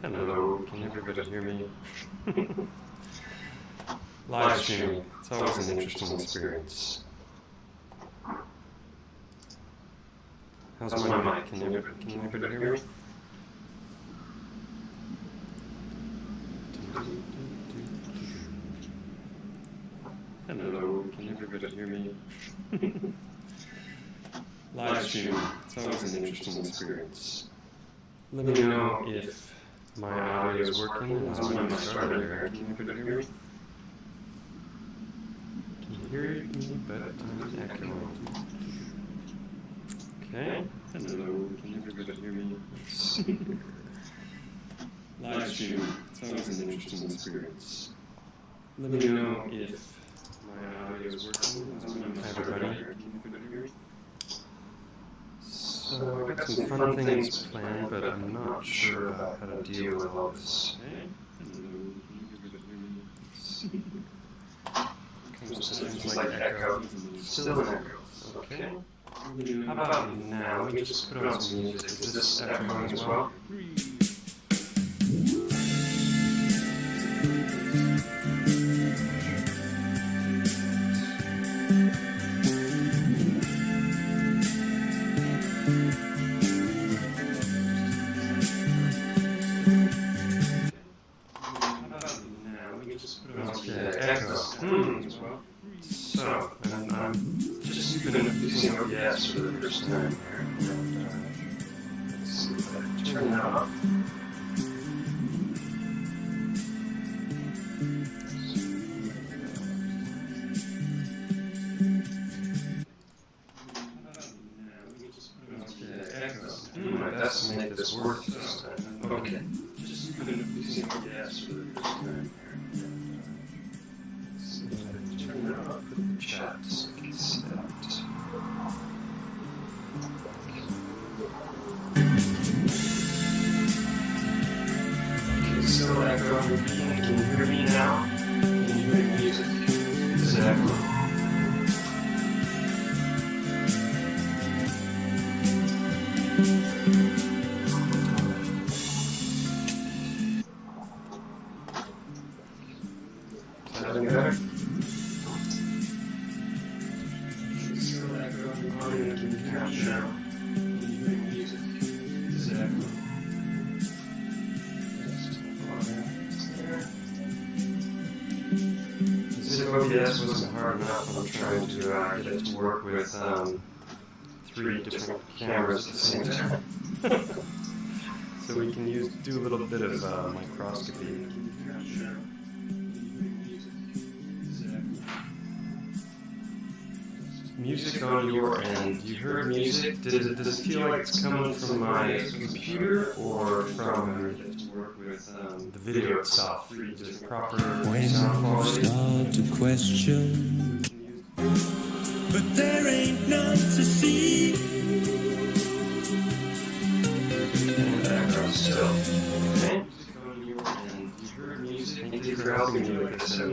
Hello, can everybody hear me? Livestream, it's always an interesting experience. How's my mic? Can everybody hear me? Hello, can everybody hear me? Livestream, it's always an interesting experience. Let me know if my audio is working and when I start earlier. Can everybody hear me? Can you hear me? But I'm echoing. Okay. Hello, can everybody hear me? Livestream, it's always an interesting experience. Let me know if my audio is working and when I start earlier. Can everybody hear me? So I've got some fun things planned, but I'm not sure about how to deal with all this. Comes to things like echo. Still an echo. Okay. How about now? Let me just put on some music. Is this echoing as well? So, I'm just going to be using OBS for the first time here. Let's see if I can turn that off. Okay, that's to make this work this time. Okay. Just going to be using OBS for the first time here. Turn that off the chat so I can see that. Okay, so echoing. Can you hear me now? Can you hear the music? Is it echoing? Is that any better? OBS wasn't hard enough. I'm trying to get it to work with 3 different cameras at the same time. So we can do a little bit of microscopy. Music on your end. You heard music? Does it feel like it's coming from my computer or from the video itself? Just proper sound quality? Start to question, but there ain't none to see. And background still. Okay. Music on your end. You heard music? Thank you for helping me with this. From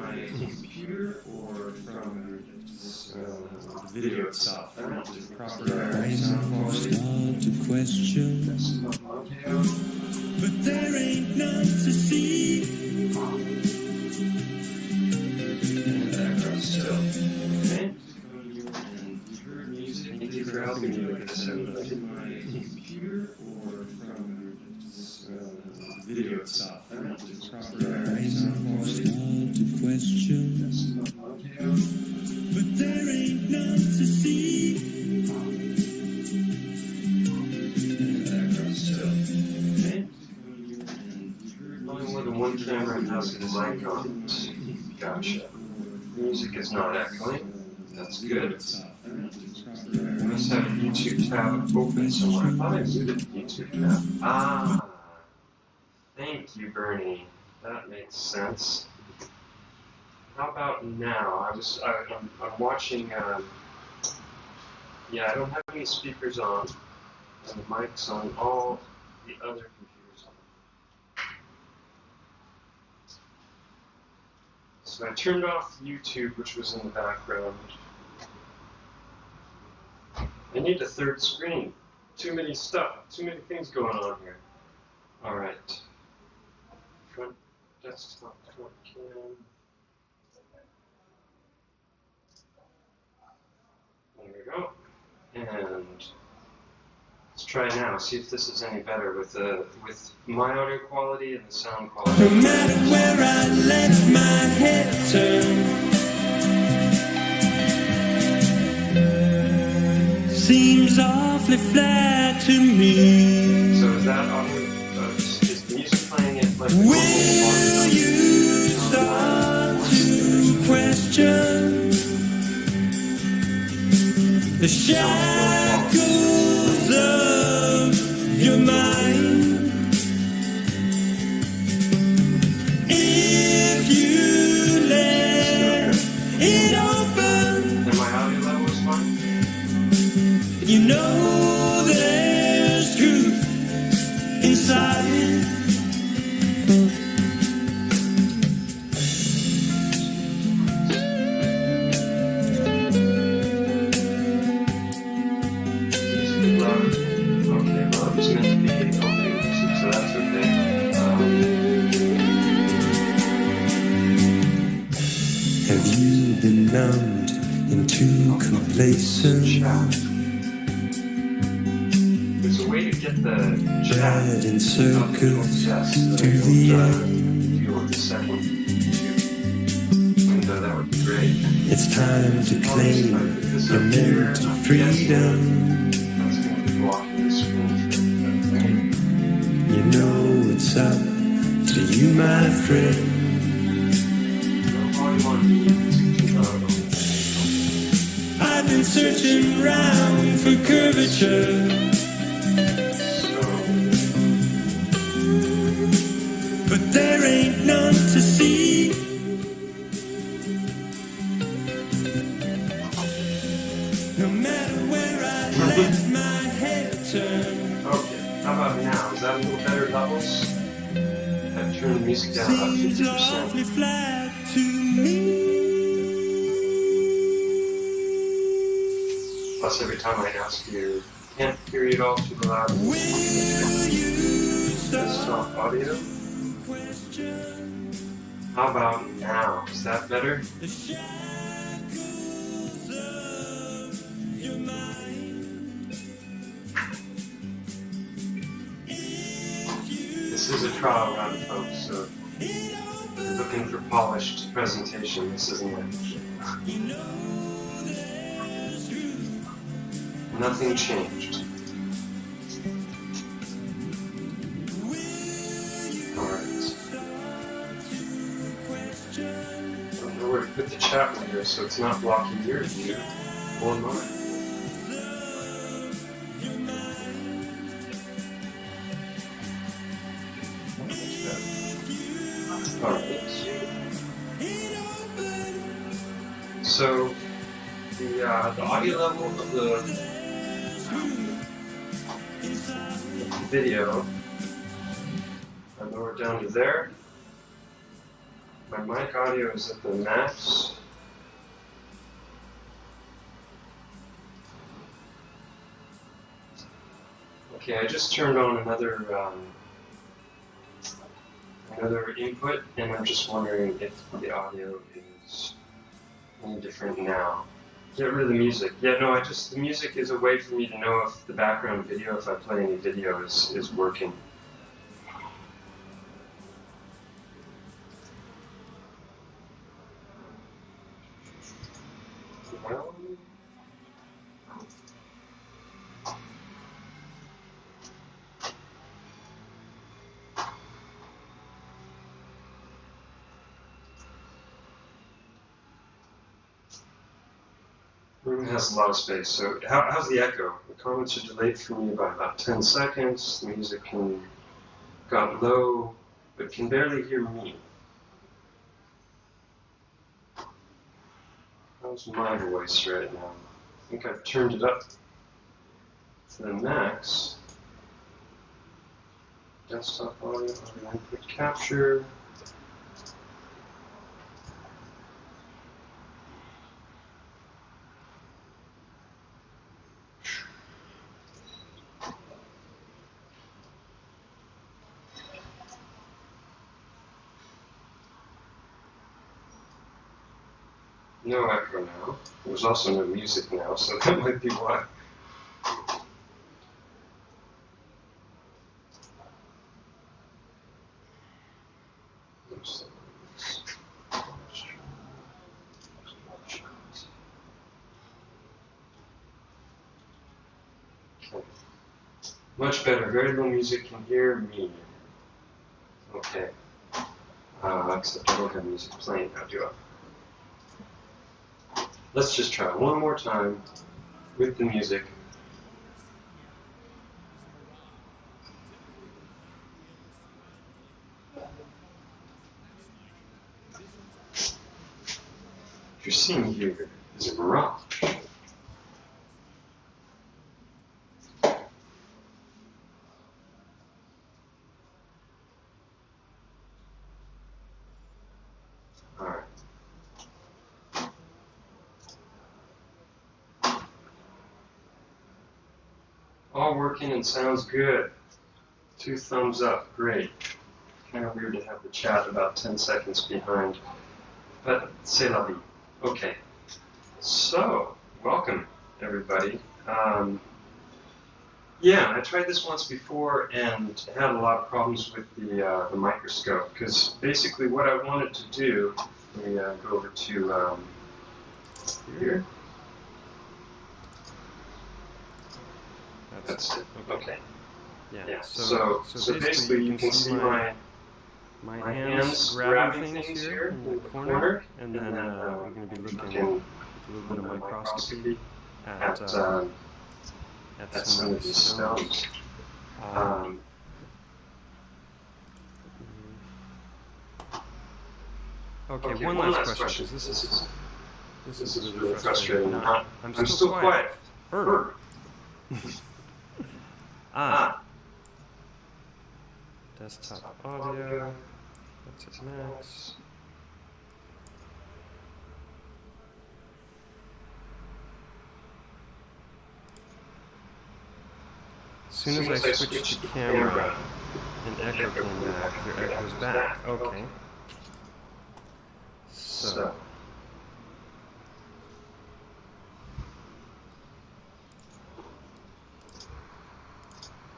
my computer or from the video itself? Just proper sound quality. Start to question, but there ain't none to see. And background still. Okay. You heard music? Thank you for helping me with this. From my computer or from the video itself? Just proper sound quality. Start to question, but there ain't none to see. And background still. Okay. Only more than one camera has the mic on. Gotcha. Music is not echoing. That's good. I must have a YouTube tab open somewhere. I thought I muted the YouTube tab. Ah. Thank you, Bernie. That makes sense. How about now? I'm watching. Yeah, I don't have any speakers on, and the mic's on all the other computers on. So I turned off YouTube, which was in the background. I need a third screen. Too many things going on here. All right. desktop Talkin. There we go. And let's try it now. See if this is any better with my audio quality and the sound quality. No matter where I let my head turn, seems awfully flat to me. So is that audio? Is the music playing it like the Will normal you start to question the shackles of your mind? If you let it open, and my audio level is fine? you know there's truth inside. Music louder. Okay, well it was meant to be opening music, so that's okay. Have you been numbed into complacent? There's a way to get the Ride in circles to the end. view of the second window, that would be great. It's time to claim your mental freedom. That's going to be blocking the screen for that thing. You know it's up to you, my friend. So all you want to do is I've been searching round for curvature, but there ain't none to see. No matter where I let my head turn, okay, how about now? Is that a little better levels? I've turned the music down about seems awfully 50%. flat to me. Plus every time I ask you, can't hear you at all too loud. Will you Desktop audio. question How about now? Is that better? the shackles of your mind? This is a trial run, folks, so if you're looking for polished presentation, this isn't it. You know there's truth. Nothing changed. Alright. I don't know where to put the chat window so it's not blocking your view or mine. Alright. So the audio level of the video, I lower it down to there. My mic audio is at the max. Okay, I just turned on another input, and I'm just wondering if the audio is any different now. Get rid of the music. Yeah, no, the music is a way for me to know if the background video, if I play any video, is working. Well, room has a lot of space, so how's the echo? The comments are delayed for me by about 10 seconds. The music got low, but can barely hear me. How's my voice right now? I think I've turned it up to the max. Desktop audio, input capture. no echo now. There's also no music now, so that might be why. Much better. Very little music. Can hear me. Okay. Except I don't have music playing now, do I? Let's just try one more time with the music. What you're seeing here is a mirage. Alright. All working and sounds good. 2 thumbs up, great. Kind of weird to have the chat about 10 seconds behind. But c'est la vie. Okay. So, welcome everybody. Yeah, I tried this once before and had a lot of problems with the microscope because basically what I wanted to do, let me go over to here. That's it. Okay. Yeah. So basically you can see my hands grabbing things here in the corner, and then we're going to be looking at a little bit of microscopy at some of these stones. Okay, one last question, because this is really frustrating. I'm still quiet. Desktop audio. That's at max. As soon as I switch to camera, an echo came back. Your echo's back. Okay. So.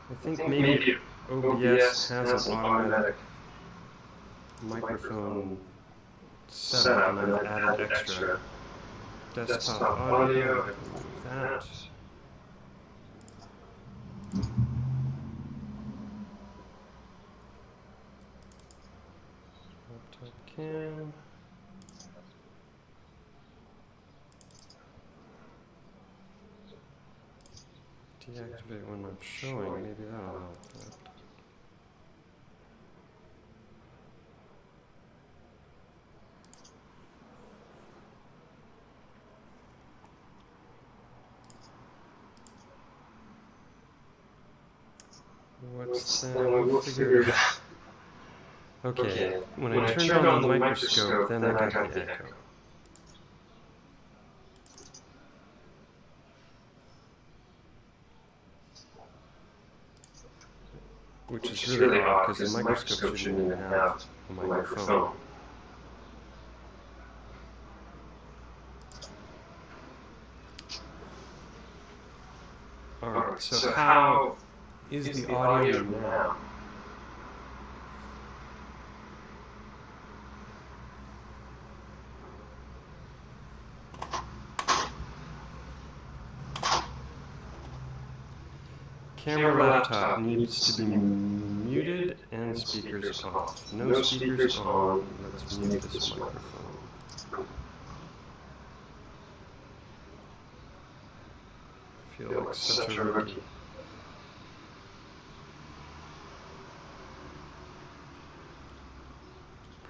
I think maybe OBS has an automatic microphone setup, and I've added extra desktop audio. That. Talkin. Deactivate when not showing. Maybe that'll help. What's that? We'll figure it out. Okay, when I turned on the microscope, then I got the echo. Which is really odd, because the microscope shouldn't even have a microphone. Alright, so how is the audio now? Camera laptop needs to be muted and speakers off. No speakers on. Let's mute this microphone. I feel like such a rookie.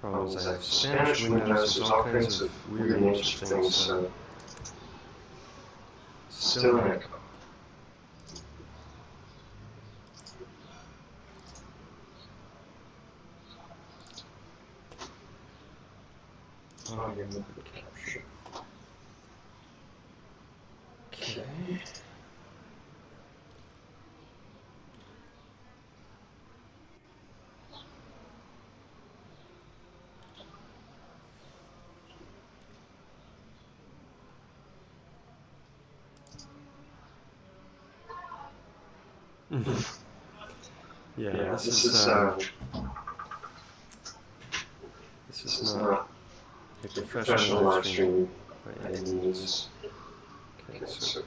Problem is I have Spanish windows, there's all kinds of weird and interesting things, so still an echo. Audio movement capture. Okay. Yeah, this is not a professional live stream by any means. Okay, so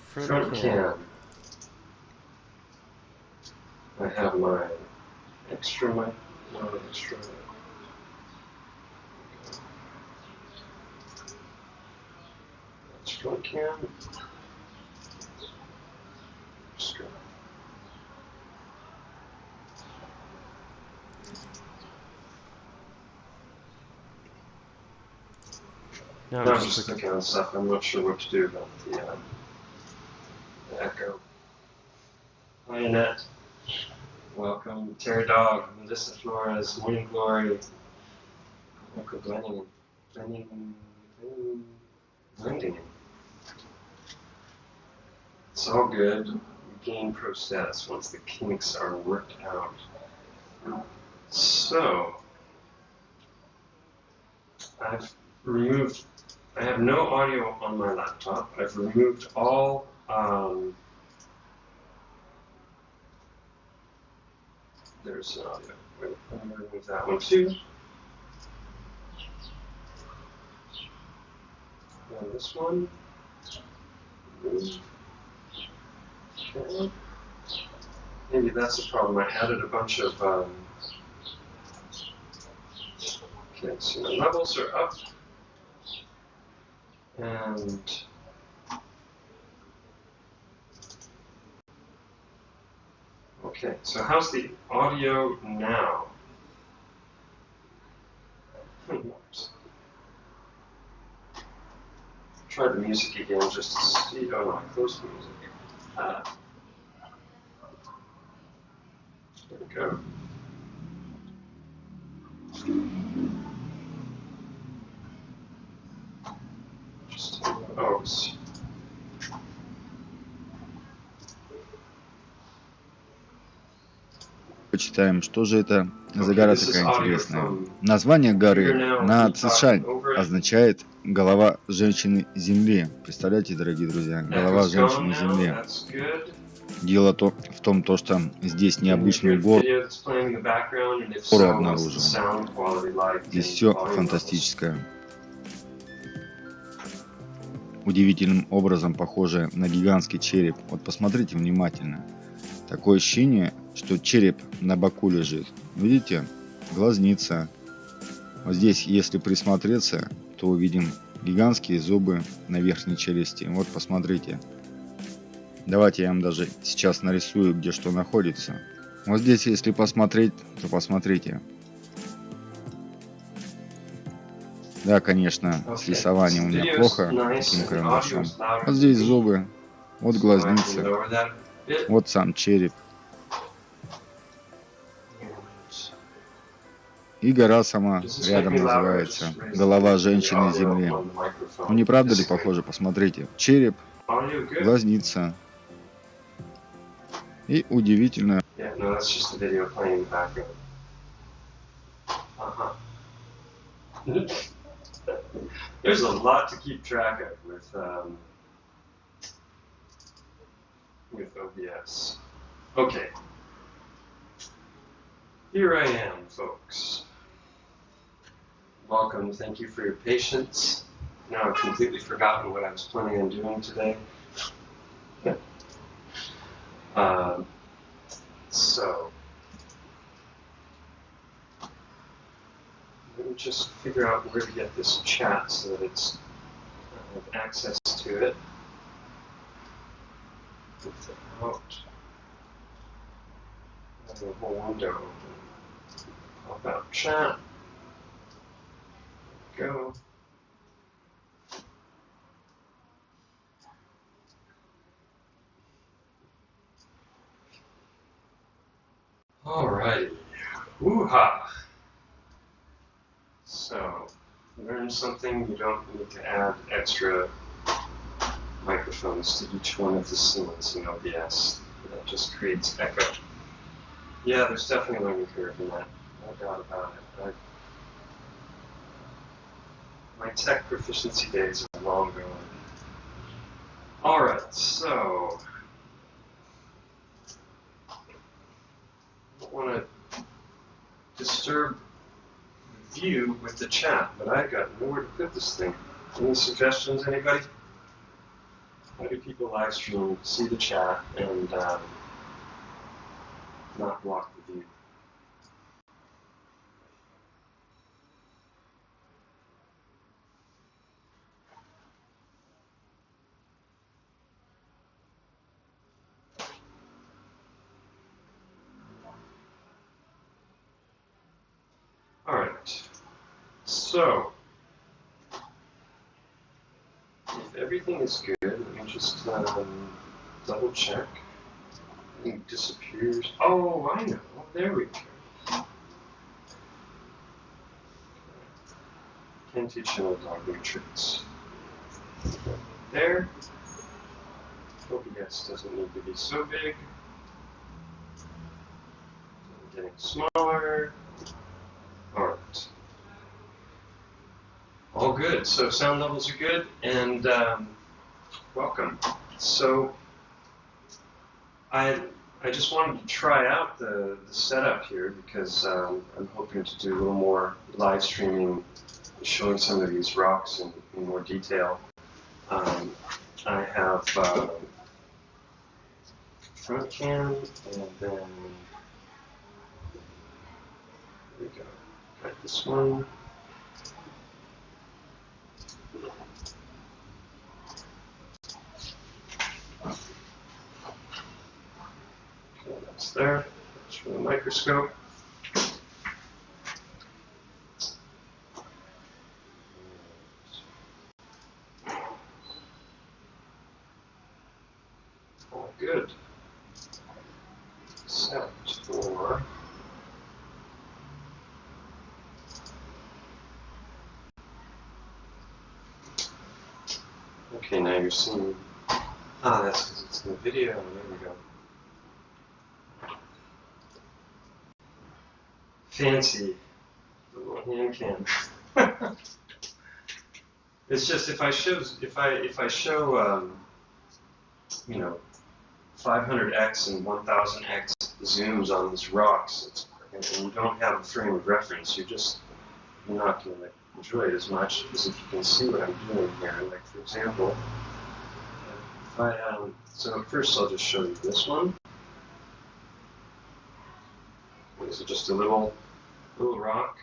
front cam. I have my extra mic, not extra. That's front cam. Extra. Now I'm just clicking on stuff. I'm not sure what to do about the echo. Hi Annette. Welcome. Terry Dog, Melissa Flores, Morning Glory. Welcome blending. It's all good. We gain pro status once the kinks are worked out. So, I have no audio on my laptop. I've removed all there's an audio. I'm going to remove that one too. And this one. Okay. Maybe that's the problem. I added a bunch of okay, so my levels are up. And okay, so how's the audio now? Try the music again just to see. Oh no, I closed the music. There we go. Just oh. Почитаем, что же это за гора такая интересная. Название горы на Цишань означает «голова женщины Земли». Представляете, дорогие друзья, голова женщины Земли. Дело в том, что здесь необычную гору обнаружил. Здесь все фантастическое. Удивительным образом похоже на гигантский череп. Вот посмотрите внимательно. Такое ощущение, что череп на боку лежит. Видите? Глазница. Вот здесь, если присмотреться, то увидим гигантские зубы на верхней челюсти. Вот посмотрите. Давайте я вам даже сейчас нарисую, где что находится. Вот здесь, если посмотреть, то посмотрите. Да, конечно, с рисованием у меня плохо, таким карандашом. Вот здесь зубы, вот глазница, вот сам череп. И гора сама рядом называется «Голова женщины Земли». Ну не правда ли похоже? Посмотрите. Череп, глазница. И удивительно. There's a lot to keep track of with OBS. Okay. Here I am, folks. Welcome. Thank you for your patience. Now I've completely forgotten what I was planning on doing today. So let me just figure out where to get this chat so that I have access to it without having a whole window open. Pop out chat. There we go. Alrighty. Woo-ha! So, learn something. You don't need to add extra microphones to each one of the scenes in OBS. That just creates echo. Yeah, there's definitely a learning curve in that. No doubt about it. My tech proficiency days are long gone. Alright, so I don't want to disturb the view with the chat, but I've got nowhere to put this thing. Any suggestions, anybody? How do people live stream, see the chat, and not block the view? Alright, so if everything is good, let me just double check. It disappears. Oh, I know. There we go. Can't teach an old dog new tricks. There. OBS doesn't need to be so big. Getting smaller. Alright. All good. So sound levels are good, and welcome. So I just wanted to try out the setup here because I'm hoping to do a little more live streaming, showing some of these rocks in more detail. I have front cam, and then there we go. Got this one. Okay, that's there. That's for the microscope. All good. Except for okay, now you're seeing. Ah, that's because it's in the video. There we go. Fancy, the little hand cam. It's just if I show you know 500x and 1000x zooms on these rocks, and you don't have a frame of reference, you're not going to enjoy it as much as if you can see what I'm doing here. Like for example, if so first I'll just show you this one. This is just a little rock.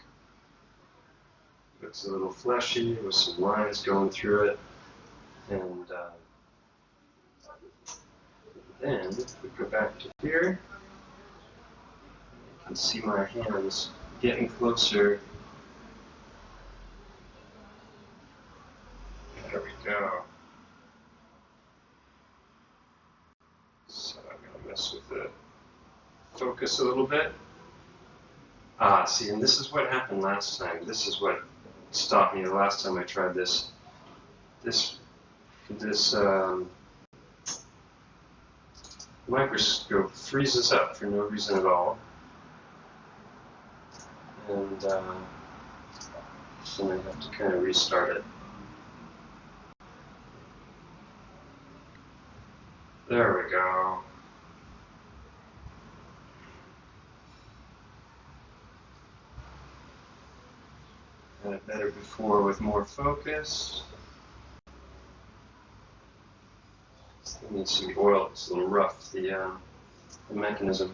Looks a little fleshy with some lines going through it, and then if we go back to here, you can see my hands getting closer. There we go. So I'm going to mess with the focus a little bit. Ah, see, and this is what happened last time. This is what stopped me the last time I tried this. This microscope freezes up for no reason at all. And then I have to kind of restart it. There we go. Had it better before with more focus. It needs to be oiled. It's a little rough, the mechanism.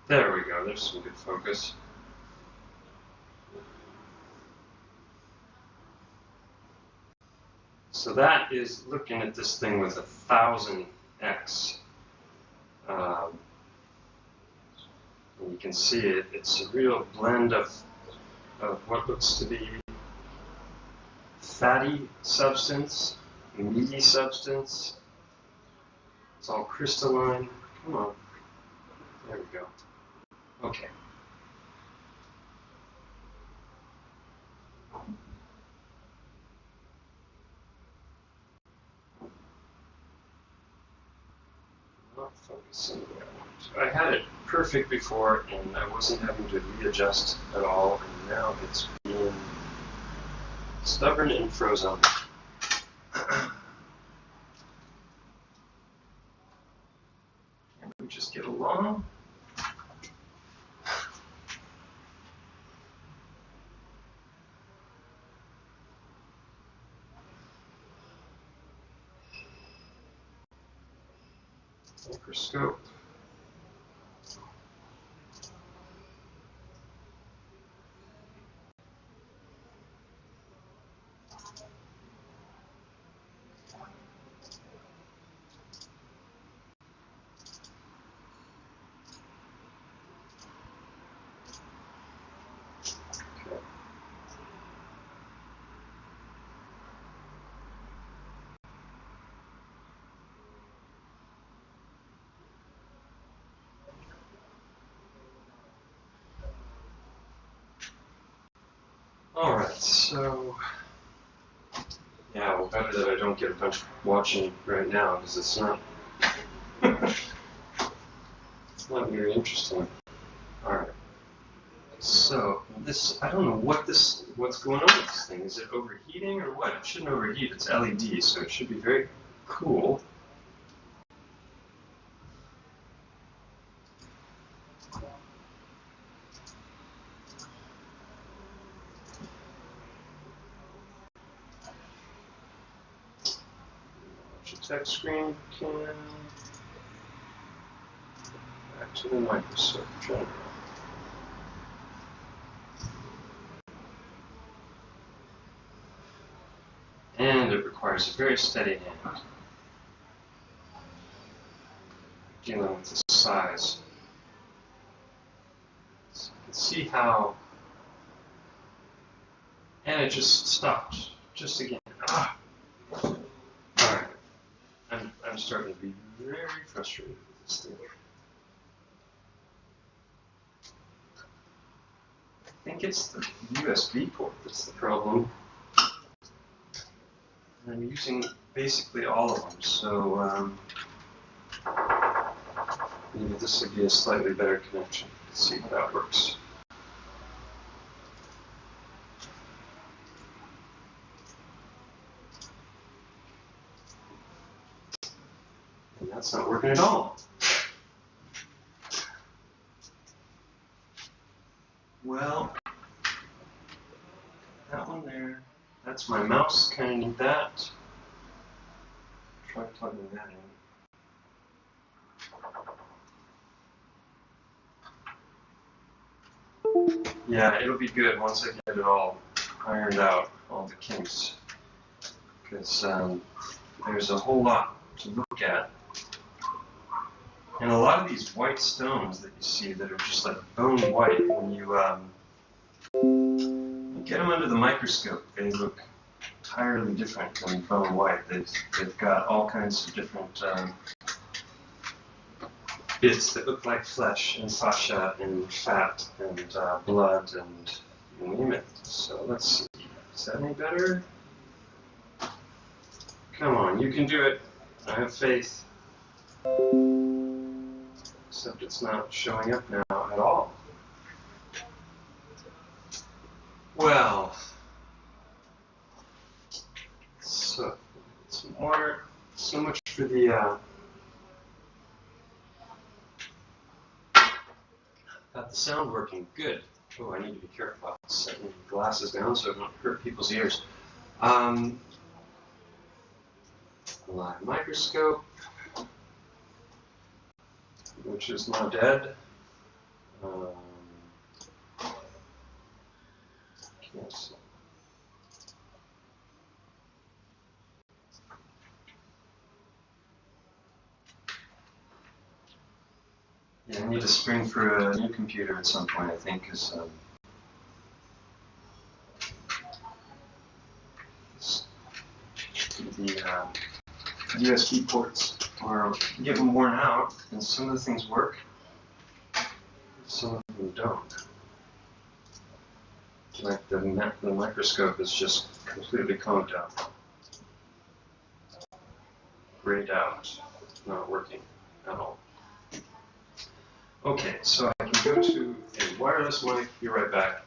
There we go. There's some good focus. So that is looking at this thing with 1000x. And you can see it. It's a real blend of what looks to be fatty substance, meaty substance. It's all crystalline. Come on. There we go. Okay. focusing. I had it perfect before, and I wasn't having to readjust at all, and now it's being stubborn and frozen. Can't we just get along? Microscope. Alright, so yeah, well, better that I don't get a bunch watching right now, because it's not it's not very interesting. Alright. So this, I don't know what's going on with this thing. Is it overheating or what? It shouldn't overheat, it's LED, so it should be very cool. Text screen can back to the Microscope general. And it requires a very steady hand dealing with the size. So you can see how, and it just stopped, just again. Ah. Alright. I'm starting to be very frustrated with this thing. I think it's the USB port that's the problem. I'm using basically all of them, so maybe this would be a slightly better connection. Let's see how that works. And that's not working at all. Well, that one there, that's my mouse, kind of need that. Try plugging that in. Yeah, it'll be good once I get it all ironed out, all the kinks. Because there's a whole lot to look at. And a lot of these white stones that you see that are just like bone white, when you get them under the microscope, they look entirely different than bone white. They've got all kinds of different bits that look like flesh and fascia and fat and blood and you name it. So let's see, is that any better? Come on, you can do it. I have faith. Except it's not showing up now at all. Well, so some water. So much for the got the sound working good. Oh, I need to be careful about setting the glasses down so I don't hurt people's ears. Live microscope, which is now dead. Can't see. Yeah, I need to spring for a new computer at some point, I think, because the USB ports are getting worn out, and some of the things work, some of them don't. Like the microscope is just completely conked out, grayed out, not working at all. Okay, so I can go to a wireless mic. Be right back.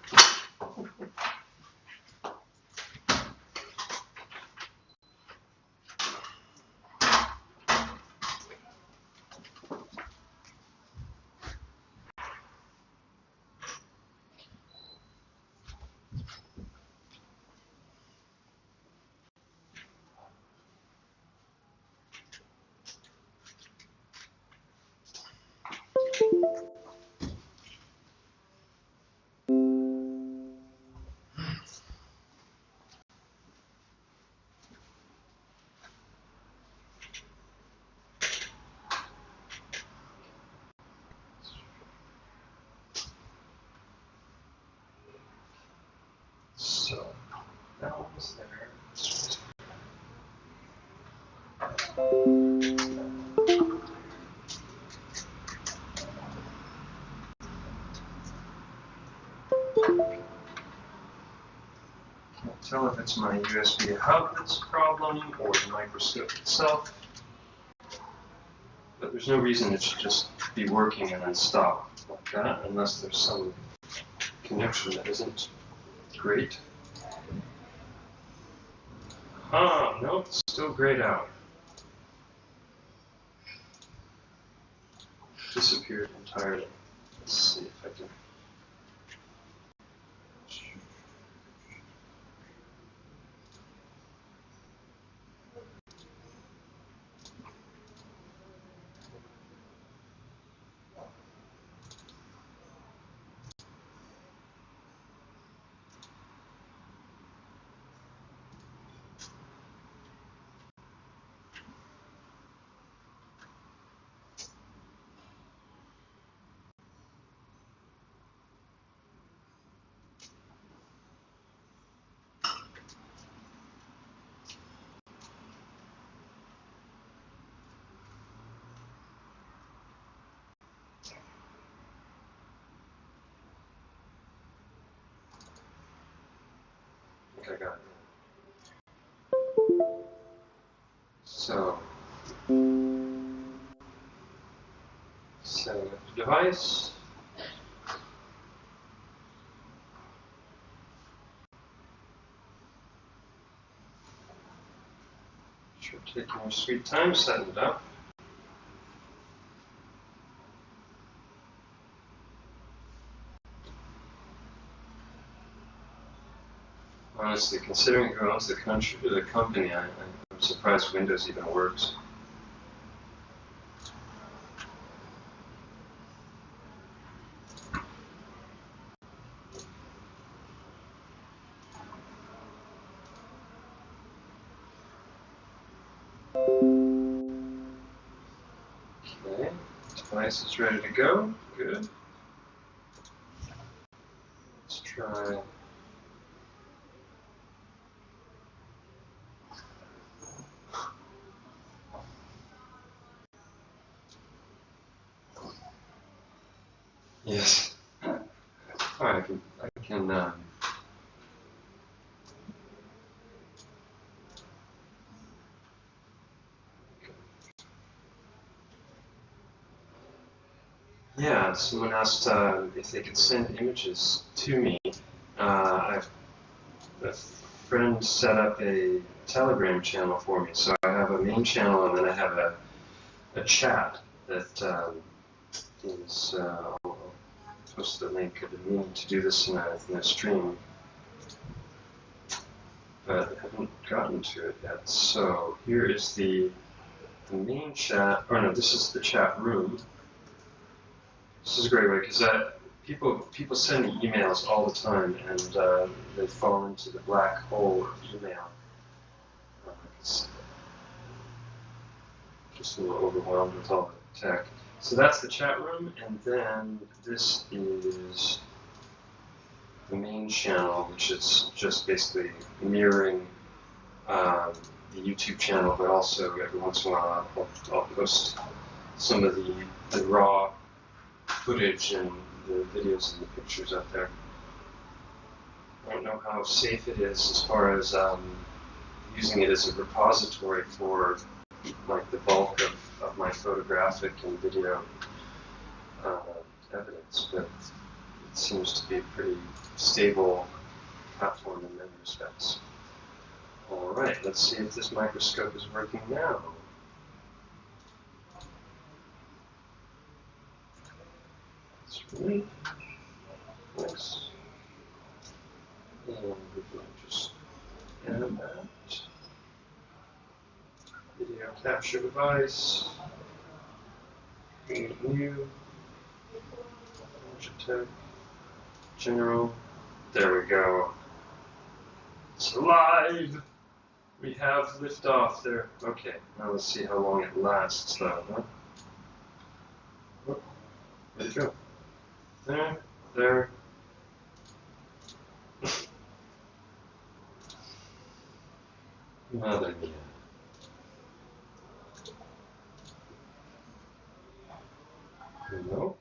So that one was there. Can't tell if it's my USB hub that's a problem or the microscope itself. But there's no reason it should just be working and then stop like that unless there's some connection that isn't great. Nope, it's still grayed out. Disappeared entirely. Let's see if I can. I think I got it. So, setting up the device. Should take your sweet time setting it up. Honestly, considering who owns the company, I'm surprised Windows even works. Okay, device is ready to go. Good. Let's try. Yes. All right, I can. Yeah, someone asked if they could send images to me. A friend set up a Telegram channel for me, so I have a main channel and then I have a chat that is. I'll post the link. I've been meaning to do this in a stream, but I haven't gotten to it yet. So here is the main chat. Oh no, this is the chat room. This is a great way because people send me emails all the time, and they fall into the black hole of email. It's just a little overwhelmed with all the tech. So that's the chat room, and then this is the main channel, which is just basically mirroring the YouTube channel, but also every once in a while I'll post some of the raw footage and the videos and the pictures up there. I don't know how safe it is as far as using it as a repository for like the bulk of my photographic and video evidence, but it seems to be a pretty stable platform in many respects. All right, let's see if this microscope is working now. That's right. Nice. And we can just add that. Video capture device. Create new. Logitech. General. There we go. It's alive! We have liftoff there. Okay, now let's see how long it lasts though, huh? Oh, where'd it go? There, there. Mother mia. Nope.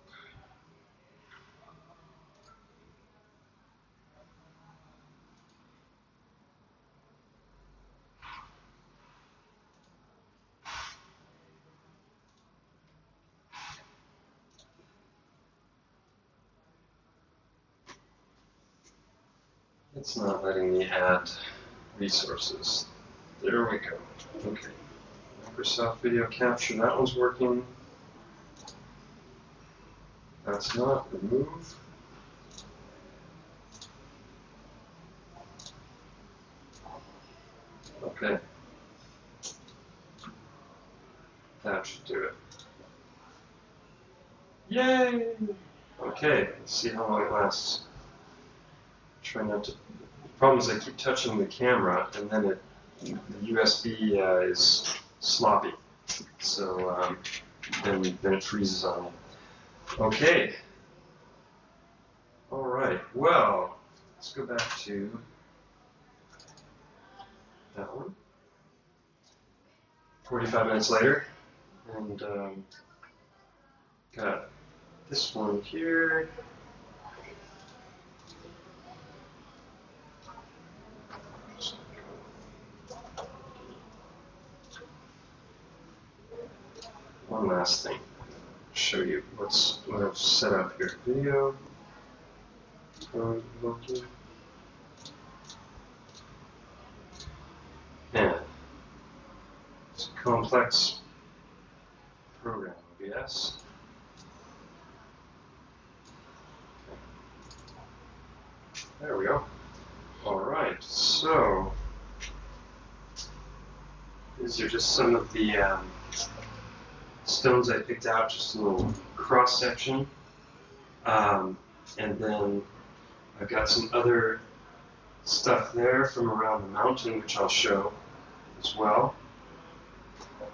It's not letting me add resources. There we go. Okay. Microsoft Video Capture, that one's working. That's not. Remove. Okay. That should do it. Yay! Okay, let's see how long it lasts. Try not to. The problem is I keep touching the camera and then the USB is sloppy. So then it freezes on me. Okay. All right. Well, let's go back to that one. 45 minutes later, and got this one here. One last thing. Show you what I've set up here. Video. Looking. And it's a complex program, OBS. There we go. All right, so these are just some of the stones I picked out, just a little cross section, and then I've got some other stuff there from around the mountain, which I'll show as well.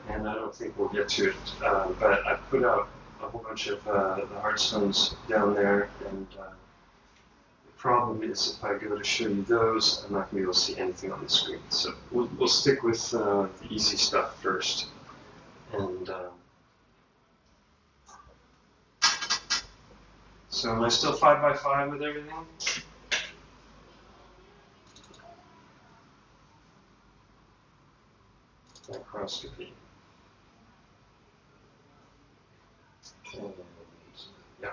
And I don't think we'll get to it, but I put out a whole bunch of the hard stones down there, and the problem is if I go to show you those, I'm not going to be able to see anything on the screen. So we'll stick with the easy stuff first. And so am I still 5x5 with everything? Microscopy. And, yeah.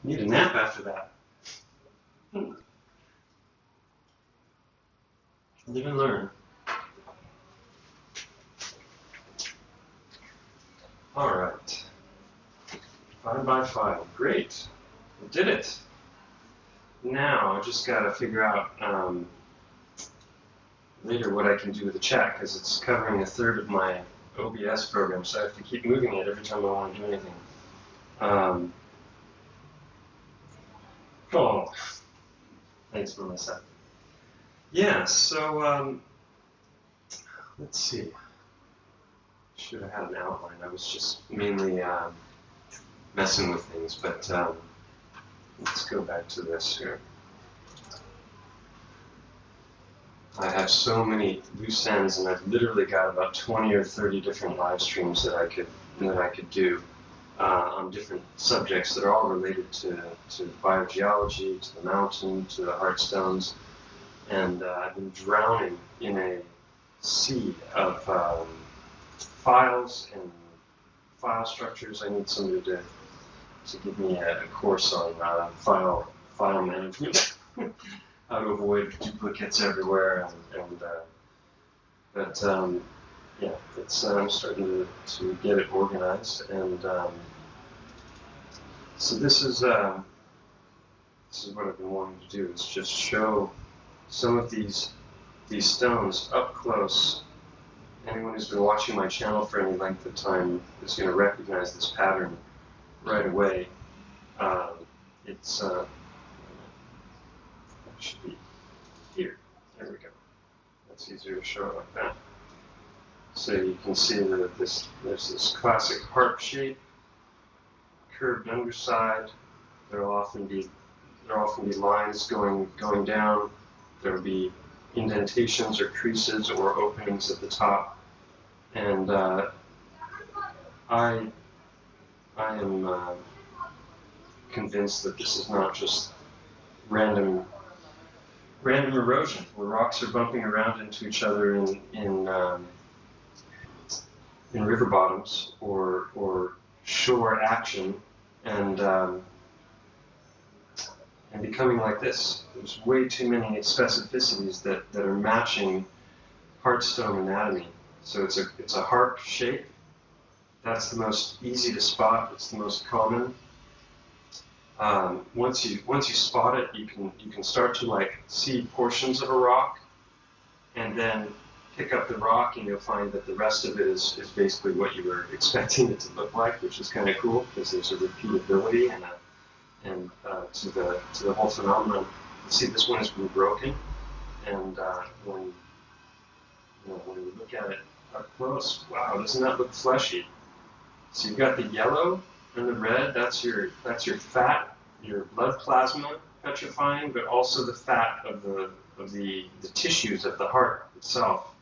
Need a nap after that. Live and learn. All right. 5x5. Great. We did it. Now I just got to figure out later what I can do with the chat, because it's covering a third of my OBS program, so I have to keep moving it every time I want to do anything. Oh, thanks, Melissa. Yeah, so let's see. Should have had an outline. I was just mainly messing with things, but let's go back to this here. I have so many loose ends, and I've literally got about 20 or 30 different live streams that I could do on different subjects that are all related to biogeology, to the mountain, to the heart stones, and I've been drowning in a sea of files and file structures. I need somebody to give me a course on file management, how to avoid duplicates everywhere, yeah, it's I'm starting to get it organized, and so this is what I've been wanting to do, is just show some of these stones up close. Anyone who's been watching my channel for any length of time is going to recognize this pattern right away. It should be here. There we go. That's easier to show like that. So you can see that there's this classic harp shape, curved underside. There'll often be lines going down. There'll be indentations or creases or openings at the top. And I am convinced that this is not just random erosion, where rocks are bumping around into each other in river bottoms or shore action, and becoming like this. There's way too many specificities that are matching hardstone anatomy. So it's a harp shape. That's the most easy to spot. It's the most common. Once you spot it, you can start to like see portions of a rock, and then pick up the rock, and you'll find that the rest of it is basically what you were expecting it to look like, which is kind of cool because there's a repeatability and to the whole phenomenon. You see, this one has been broken, and when you look at it up close, wow, doesn't that look fleshy? So you've got the yellow and the red. That's your fat, your blood plasma petrifying, but also the fat of the tissues of the heart itself.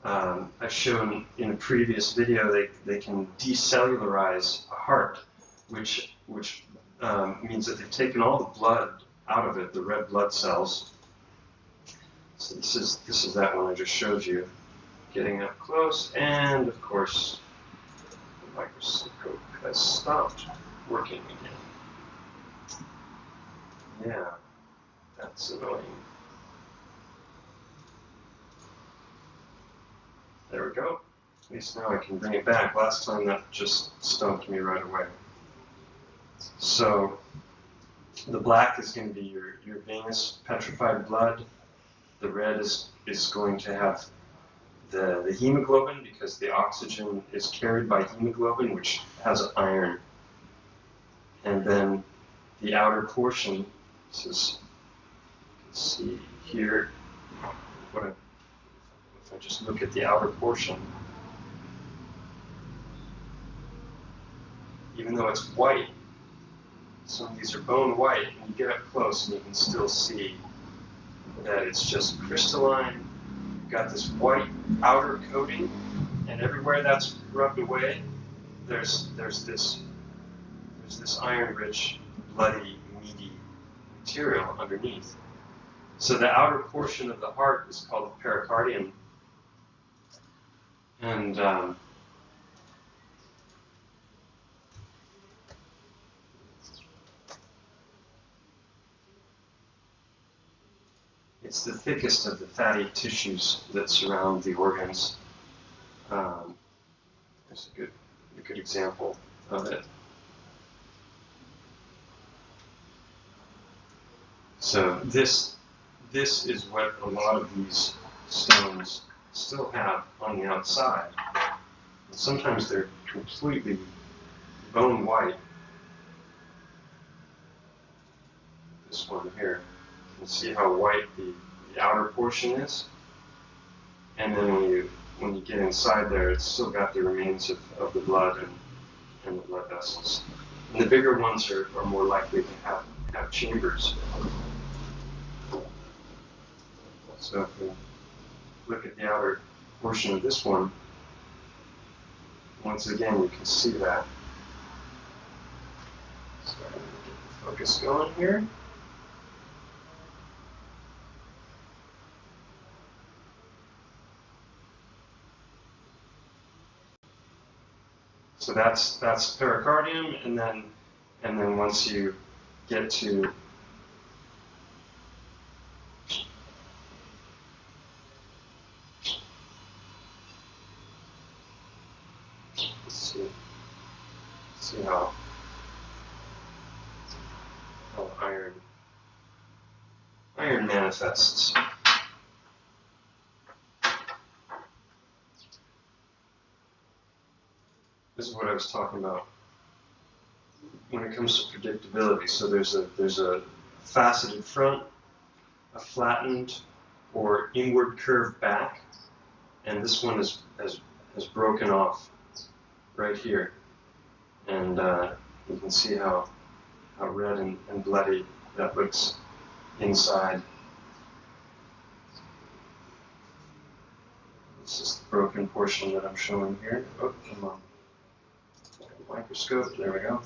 I've shown in a previous video they can decellularize a heart, which means that they've taken all the blood out of it, the red blood cells. So this is that one I just showed you, getting up close, and of course the microscope has stopped working again. Yeah, that's annoying. There we go. At least now I can bring it back. Last time that just stumped me right away. So the black is going to be your venous petrified blood. The red is going to have the hemoglobin, because the oxygen is carried by hemoglobin, which has iron. And then the outer portion, this is, you can see here, if I just look at the outer portion, even though it's white, some of these are bone white, and you get up close and you can still see that it's just crystalline. You've got this white outer coating, and everywhere that's rubbed away, there's this iron-rich, bloody, meaty material underneath. So the outer portion of the heart is called the pericardium, and it's the thickest of the fatty tissues that surround the organs. There's a good example of it. So this is what a lot of these stones still have on the outside. And sometimes they're completely bone white. This one here. You can see how white the outer portion is. And then when you get inside there, it's still got the remains of the blood and the blood vessels. And the bigger ones are more likely to have chambers. So if we look at the outer portion of this one, once again you can see that. So I'm going to get the focus going here. So that's pericardium, and then once you get to let's see how iron manifests. This is what I was talking about when it comes to predictability. So there's a faceted front, a flattened or inward curved back, and this one has broken off right here, and you can see how red and bloody that looks inside. This is the broken portion that I'm showing here. Oh, come on. Microscope, there we go.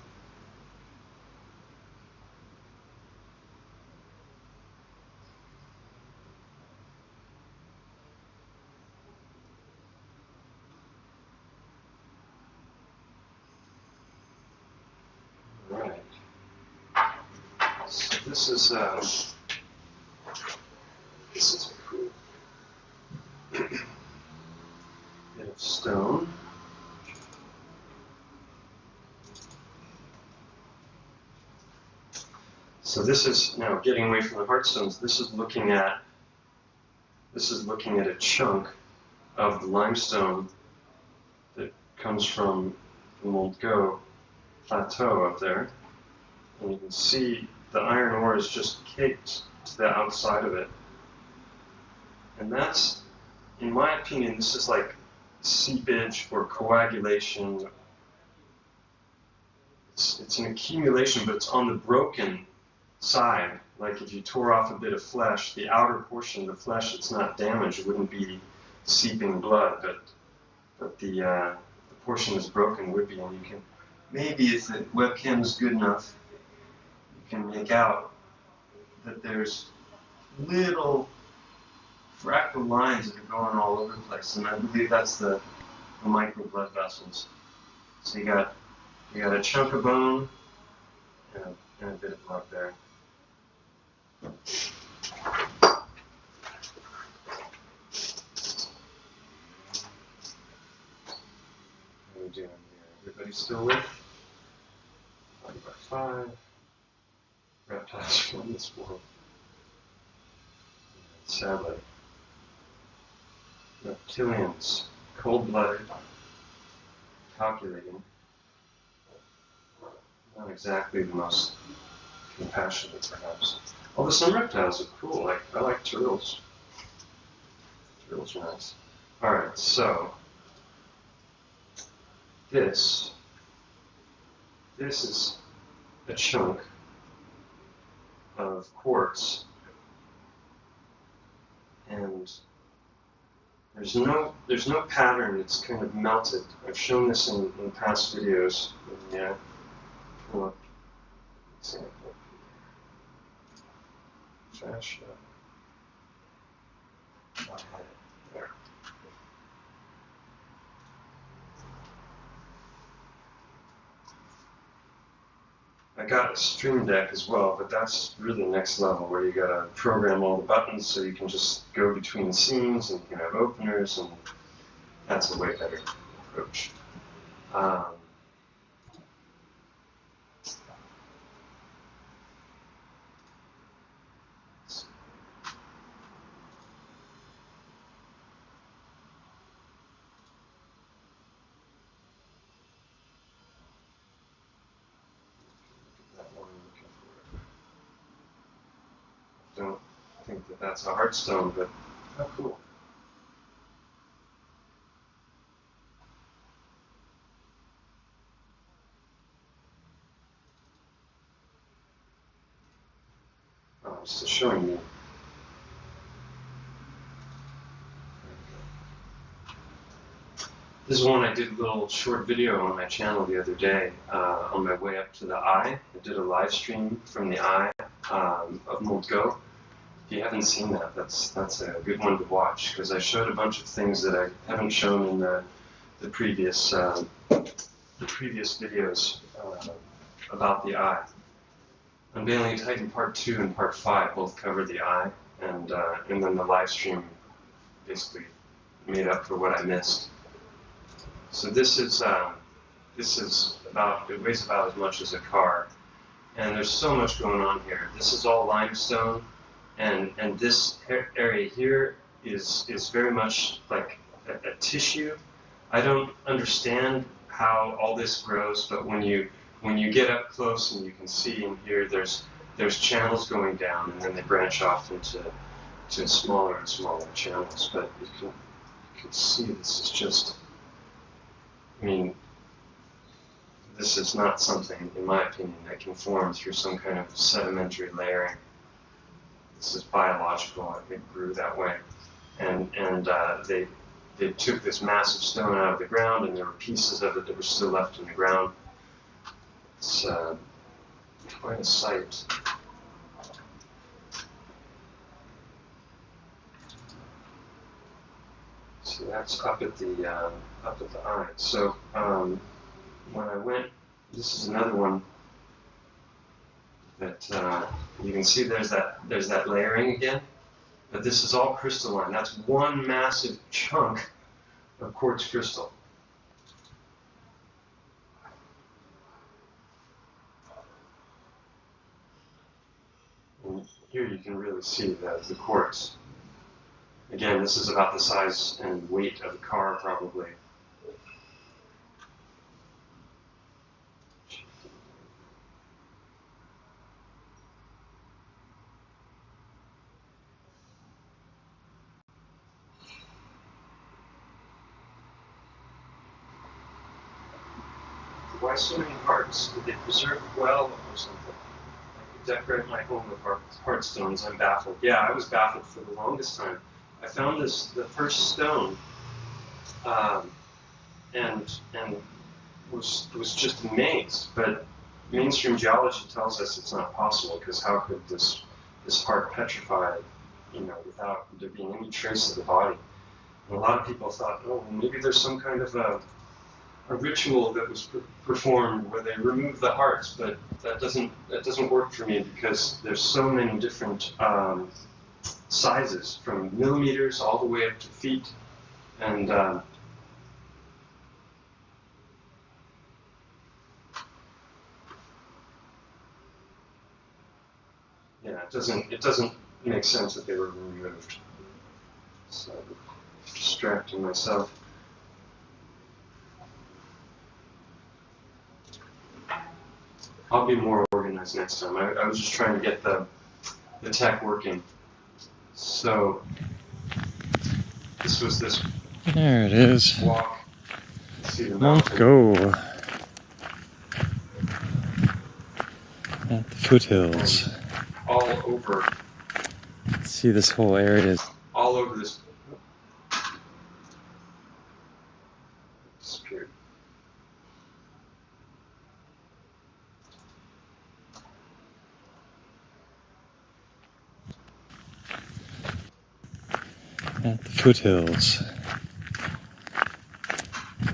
Right. So this is a cool bit of stone. So this is now getting away from the hard stones. This is looking at a chunk of the limestone that comes from the Moldgo plateau up there, and you can see the iron ore is just caked to the outside of it. And that's, in my opinion, this is like seepage or coagulation. It's an accumulation, but it's on the broken side. Like if you tore off a bit of flesh, the outer portion of the flesh that's not damaged wouldn't be seeping blood, but the portion that's broken would be. And you can, maybe if the webcam is good enough, you can make out that there's little fractal lines that are going all over the place, and I believe that's the micro blood vessels. So you got a chunk of bone and a bit of blood there. What are we doing here? Everybody still with? 5 by 5. Reptiles from this world. Sadly. Reptilians. Cold-blooded. Calculating. Not exactly the most compassionate, perhaps. Although some reptiles are cool. I like turtles. Turtles are nice. Alright, so this is a chunk of quartz, and there's no pattern. It's kind of melted. I've shown this in past videos. Yeah, pull up example. Fascia. There. I got a Stream Deck as well, but that's really next level, where you gotta program all the buttons so you can just go between scenes, and you can have openers, and that's a way better approach. Don't think that that's a hard stone, but how cool. Oh, I'm just showing you. This is one I did a little short video on my channel the other day on my way up to the eye. I did a live stream from the eye of Moldgo. If you haven't seen that, that's a good one to watch, because I showed a bunch of things that I haven't shown in the previous the previous videos about the eye. Unveiling Titan Part 2 and Part 5 both cover the eye, and then the live stream basically made up for what I missed. So this is about, it weighs about as much as a car, and there's so much going on here. This is all limestone, and this area here is very much like a tissue. I don't understand how all this grows, but when you get up close and you can see in here, there's channels going down, and then they branch off into smaller and smaller channels. But you can see this is just, I mean, this is not something, in my opinion, that can form through some kind of sedimentary layering. This is biological. It grew that way, and they took this massive stone out of the ground, and there were pieces of it that were still left in the ground. It's quite a sight. So that's up at the eye. So when I went, this is another one that you can see. There's that layering again, but this is all crystalline. That's one massive chunk of quartz crystal. And here you can really see the quartz. Again, this is about the size and weight of a car, probably. Why so many hearts? Did they preserve well or something? I could decorate my home with heart stones. I'm baffled. Yeah, I was baffled for the longest time. I found the first stone, and was just amazed. But mainstream geology tells us it's not possible, because how could this heart petrify, without there being any trace of the body? And a lot of people thought, oh, well, maybe there's some kind of a ritual that was performed where they removed the hearts, but that doesn't work for me, because there's so many different sizes, from millimeters all the way up to feet, and yeah, it doesn't make sense that they were removed. So distracting myself. I'll be more organized next time. I was just trying to get the tech working. So this was this. There it is. Walk. See the Mount mountain. Go. At the foothills. All over. See this whole area. All over this. Disappeared. At the foothills.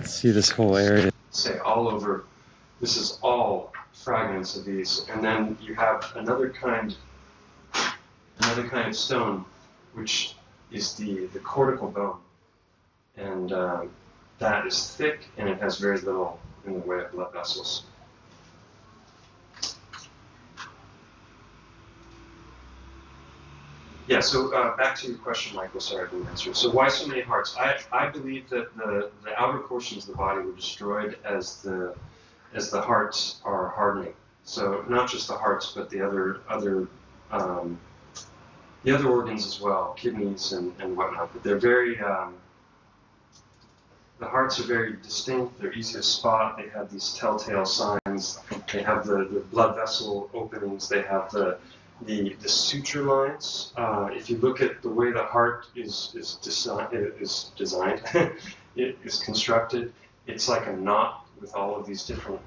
See this whole area. Say all over. This is all fragments of these, and then you have another kind of stone, which is the cortical bone, and that is thick, and it has very little in the way of blood vessels. Yeah, so back to your question, Michael. Sorry I didn't answer. So why so many hearts? I believe that the outer portions of the body were destroyed as the hearts are hardening. So not just the hearts, but the other organs as well, kidneys and whatnot. But they're very the hearts are very distinct. They're easy to spot. They have these telltale signs. They have the blood vessel openings. They have the suture lines. If you look at the way the heart is designed, it is constructed. It's like a knot with all of these different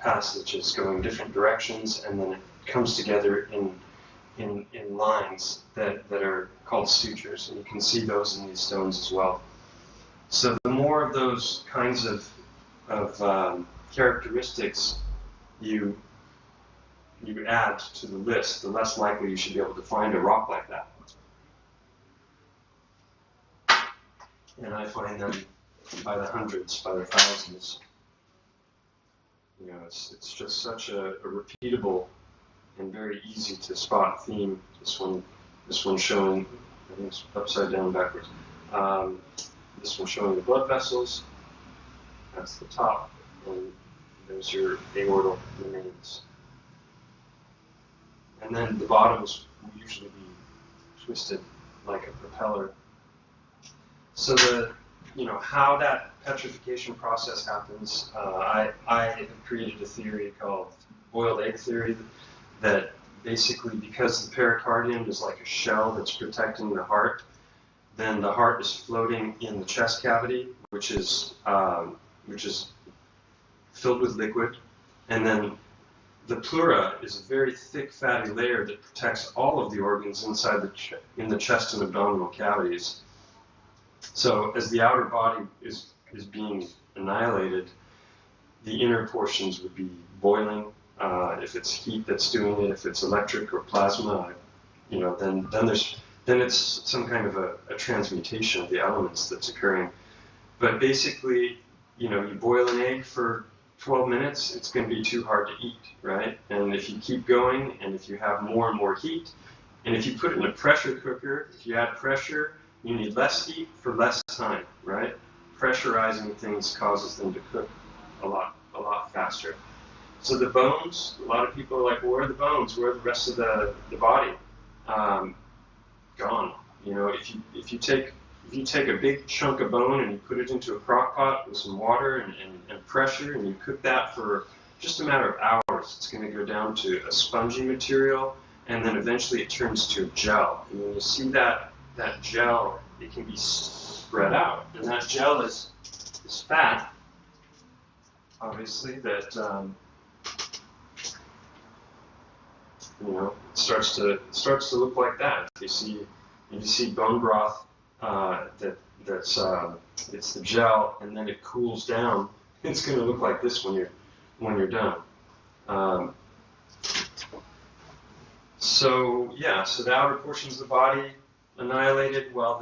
passages going different directions, and then it comes together in lines that are called sutures, and you can see those in these stones as well. So the more of those kinds of characteristics you add to the list, the less likely you should be able to find a rock like that. And I find them by the hundreds, by the thousands. You know, it's just such a repeatable and very easy to spot theme. This one showing, I think it's upside down backwards. This one showing the blood vessels. That's the top, and there's your aortal remains. And then the bottoms will usually be twisted like a propeller. So how that petrification process happens, I have created a theory called boiled egg theory that basically, because the pericardium is like a shell that's protecting the heart, then the heart is floating in the chest cavity, which is filled with liquid, and then the pleura is a very thick fatty layer that protects all of the organs inside in the chest and abdominal cavities. So as the outer body is being annihilated, the inner portions would be boiling. If it's heat that's doing it, if it's electric or plasma, then it's some kind of a transmutation of the elements that's occurring. But basically, you boil an egg for 12 minutes, it's going to be too hard to eat, right? And if you keep going, and if you have more and more heat, and if you put it in a pressure cooker, if you add pressure, you need less heat for less time, right? Pressurizing things causes them to cook a lot faster. So the bones, a lot of people are like, well, where are the bones? Where are the rest of the body? Gone. If you take a big chunk of bone and you put it into a crock pot with some water and pressure, and you cook that for just a matter of hours, it's going to go down to a spongy material, and then eventually it turns to a gel. And when you see that gel, it can be spread out, and that gel is fat, obviously, that it starts to look like that. If you see bone broth, it's the gel, and then it cools down, it's going to look like this when you're done. So the outer portions of the body annihilated, while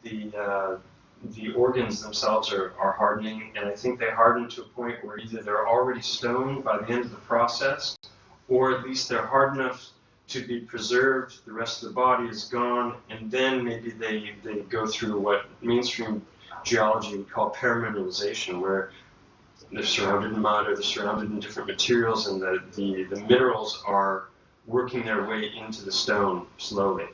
the organs themselves are hardening, and I think they harden to a point where either they're already stone by the end of the process, or at least they're hard enough to be preserved, the rest of the body is gone, and then maybe they go through what mainstream geology would call permineralization, where they're surrounded in mud or they're surrounded in different materials, and the minerals are working their way into the stone slowly.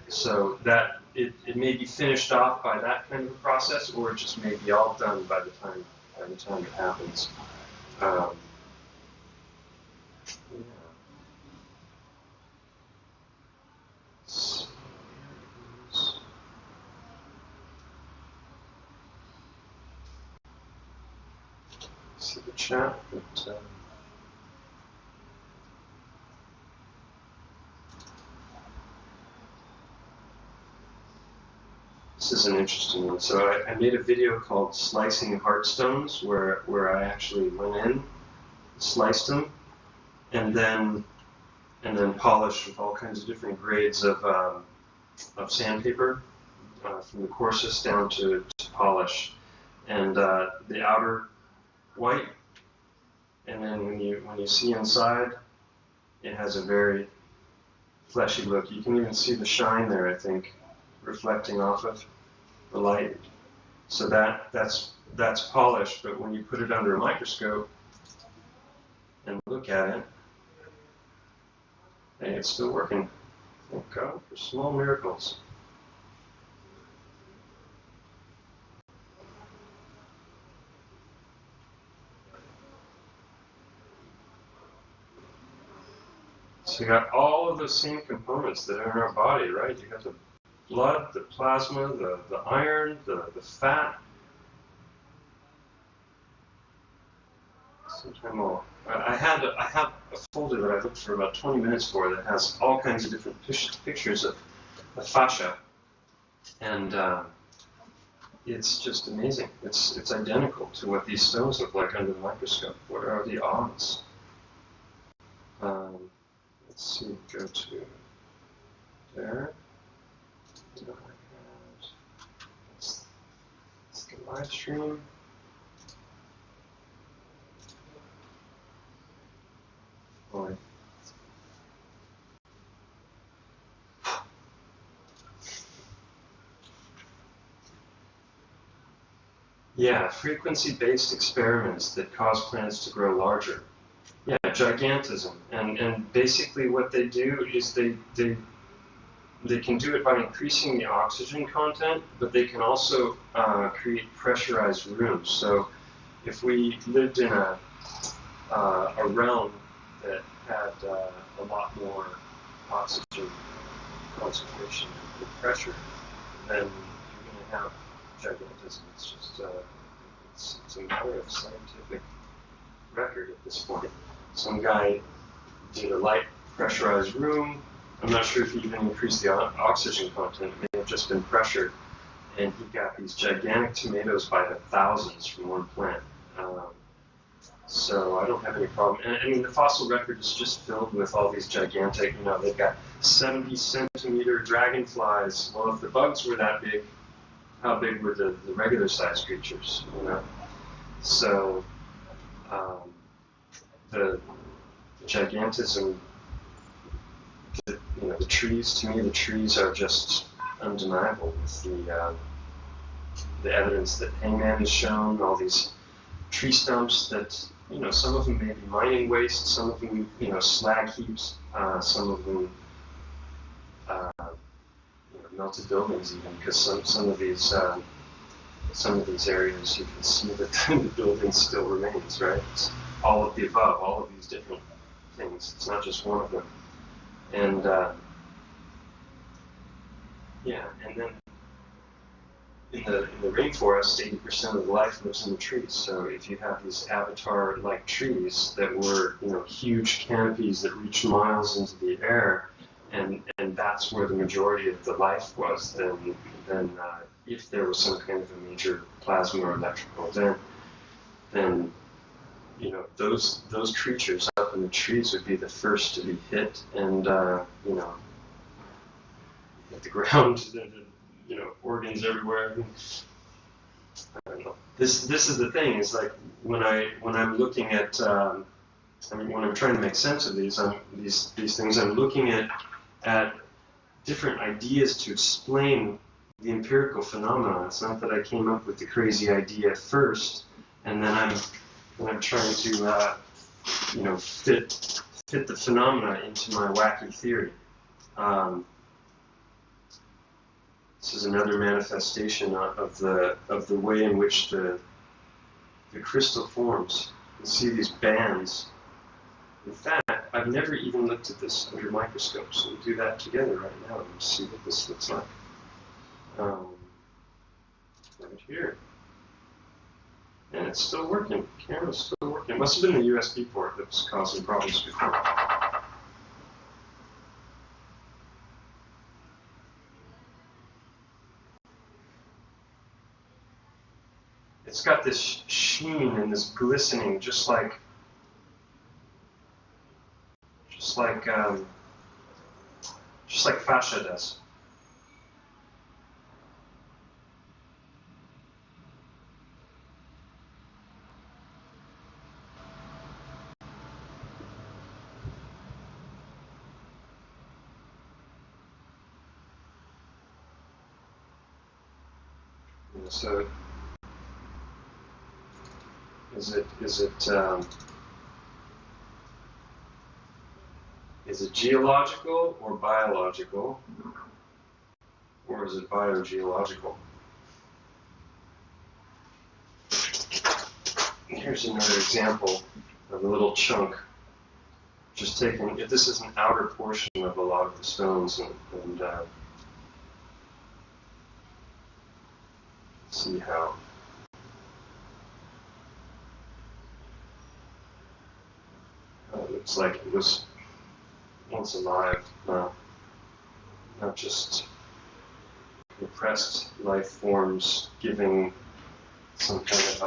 So that it may be finished off by that kind of a process, or it just may be all done by the time it happens. See the chat, but this is an interesting one. So I made a video called Slicing Heartstones, where I actually went in, sliced them, and then polished with all kinds of different grades of sandpaper, from the coarsest down to polish, and the outer white, and then when you see inside, it has a very fleshy look. You can even see the shine there, I think, reflecting off of the light. So that's polished, but when you put it under a microscope and look at it, hey, it's still working. Thank God for small miracles. So you got all of the same components that are in our body, right? You got the blood, the plasma, the iron, the fat. Sometime I have a folder that I looked for about 20 minutes for that has all kinds of different pictures of fascia, and it's just amazing. It's identical to what these stones look like under the microscope. What are the odds? Let's see, go to there. Let's the live stream. Boy. Yeah, frequency-based experiments that cause plants to grow larger. Yeah, gigantism. And basically what they do is they can do it by increasing the oxygen content, but they can also create pressurized rooms. So if we lived in a realm that had a lot more oxygen concentration and pressure, then you're going to have gigantism. It's just it's a matter of scientific record at this point. Some guy did a light pressurized room. I'm not sure if he even increased the oxygen content. It may have just been pressured. And he got these gigantic tomatoes by the thousands from one plant. So I don't have any problem. And I mean, the fossil record is just filled with all these gigantic, they've got 70-centimeter dragonflies. Well, if the bugs were that big, how big were the regular sized creatures, So the gigantism, the trees, to me, the trees are just undeniable with the evidence that hangman has shown, all these tree stumps that, some of them may be mining waste, some of them, slag heaps, some of them, melted buildings even, because some of these areas you can see that the building still remains, right? It's all of the above, all of these different things. It's not just one of them. And and then in the rainforest, 80% of the life lives in the trees. So if you have these avatar-like trees that were, huge canopies that reached miles into the air, and that's where the majority of the life was, then if there was some kind of a major plasma or electrical event, then those creatures up in the trees would be the first to be hit, and hit the ground, organs everywhere. I don't know. This is the thing. Is like when I'm looking at when I'm trying to make sense of these things, I'm looking at different ideas to explain the empirical phenomena. It's not that I came up with the crazy idea first, and then I'm trying to fit the phenomena into my wacky theory. This is another manifestation of the way in which the crystal forms. You see these bands. In fact, I've never even looked at this under a microscope, so we'll do that together right now and see what this looks like. Right here. And it's still working. The camera's still working. It must have been the USB port that was causing problems before. It's got this sheen and this glistening, just like fascia does. So, is it geological or biological, or is it biogeological? Here's another example of a little chunk. Just taking, if this is an outer portion of a lot of the stones, and see how it looks like it was once alive, not just compressed life forms giving some kind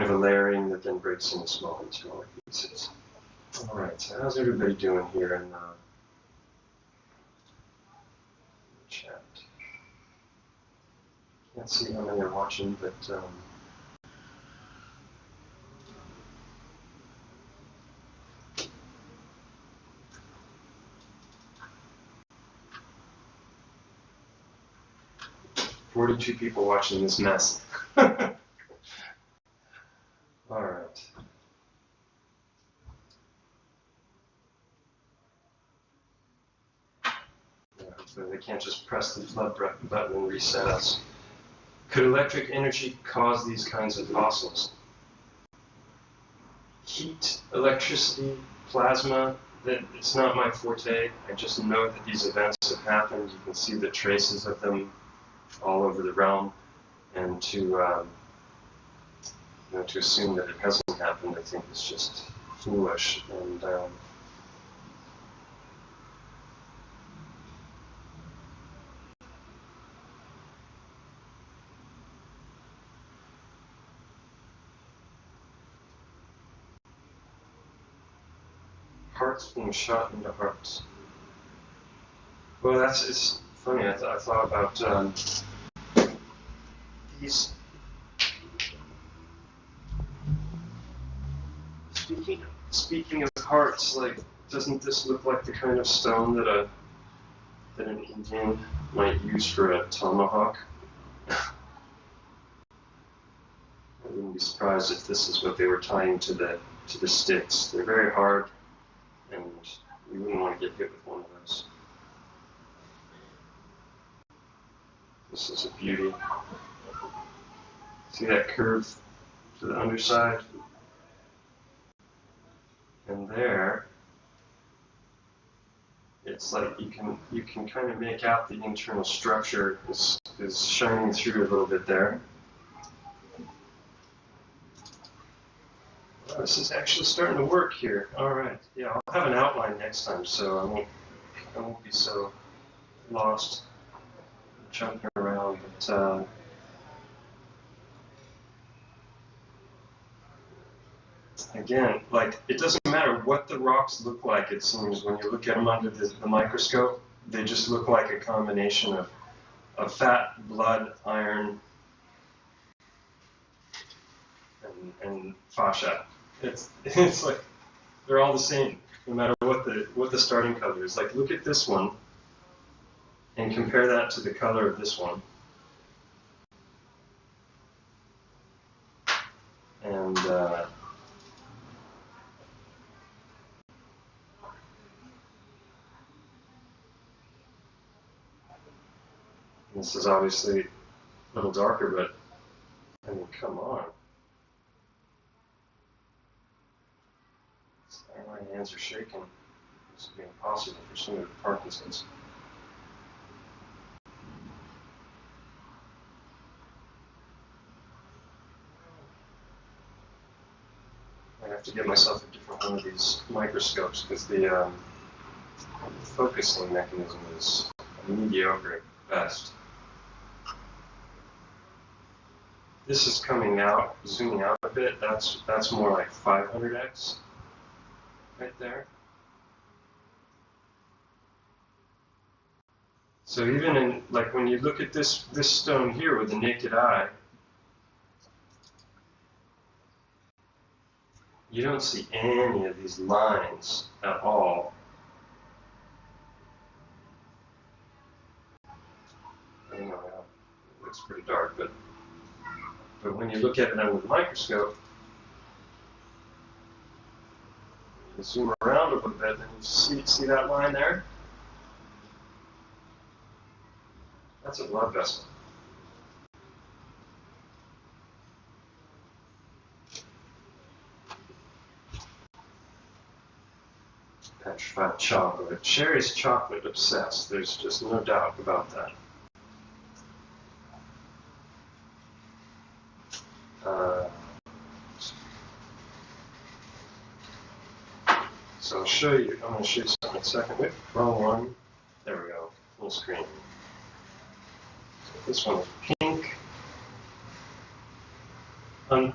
of a layering that then breaks into smaller and smaller pieces. All right, so how's everybody doing here in the chat? Can't see how many are watching, but 42 people watching this mess. All right. Yeah, so they can't just press the flood button and reset us. Could electric energy cause these kinds of fossils? Heat, electricity, plasma, it's not my forte. I just know that these events have happened. You can see the traces of them all over the realm, and to assume that it hasn't happened, I think is just foolish. And hearts being shot into hearts. Well, it's funny. I thought about these. Speaking of hearts, like, doesn't this look like the kind of stone that an Indian might use for a tomahawk? I wouldn't be surprised if this is what they were tying to the sticks. They're very hard, and you wouldn't want to get hit with one of those. This is a beauty. See that curve to the underside? And there, it's like you can kind of make out the internal structure is shining through a little bit there. Oh, this is actually starting to work here. All right, yeah, I'll have an outline next time, so I won't be so lost jumping around. But again, like, it doesn't matter what the rocks look like. It seems when you look at them under the microscope, they just look like a combination of fat, blood, iron, and fascia. It's like they're all the same, no matter what the starting color is. Like, look at this one and compare that to the color of this one, and this is obviously a little darker, but I mean, come on. My hands are shaking. This would be impossible for someone with Parkinson's. I have to get myself a different one of these microscopes because the focusing mechanism is mediocre at best. This is coming out, zooming out a bit. That's more like 500x right there. So even in, like, when you look at this stone here with the naked eye, you don't see any of these lines at all. I don't know, it looks pretty dark, but when you look at it under the microscope, you zoom around a little bit, and you see that line there? That's a blood vessel. Petrified chocolate. Sherry's chocolate obsessed. There's just no doubt about that. So I'll show you, I'm going to show you something in a second. Wait, wrong one. There we go, full screen. So this one is pink.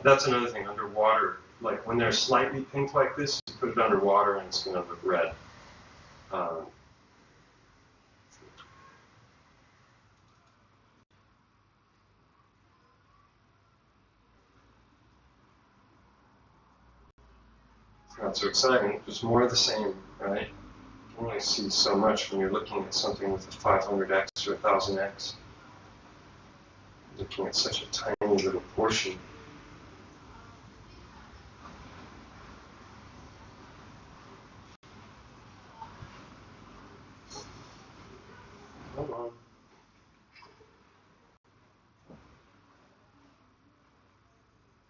That's another thing, underwater. Like when they're slightly pink like this, you put it underwater and it's going to look red. Not so exciting. There's more of the same, right? You can only see so much when you're looking at something with a 500x or 1000x. Looking at such a tiny little portion. Hold on.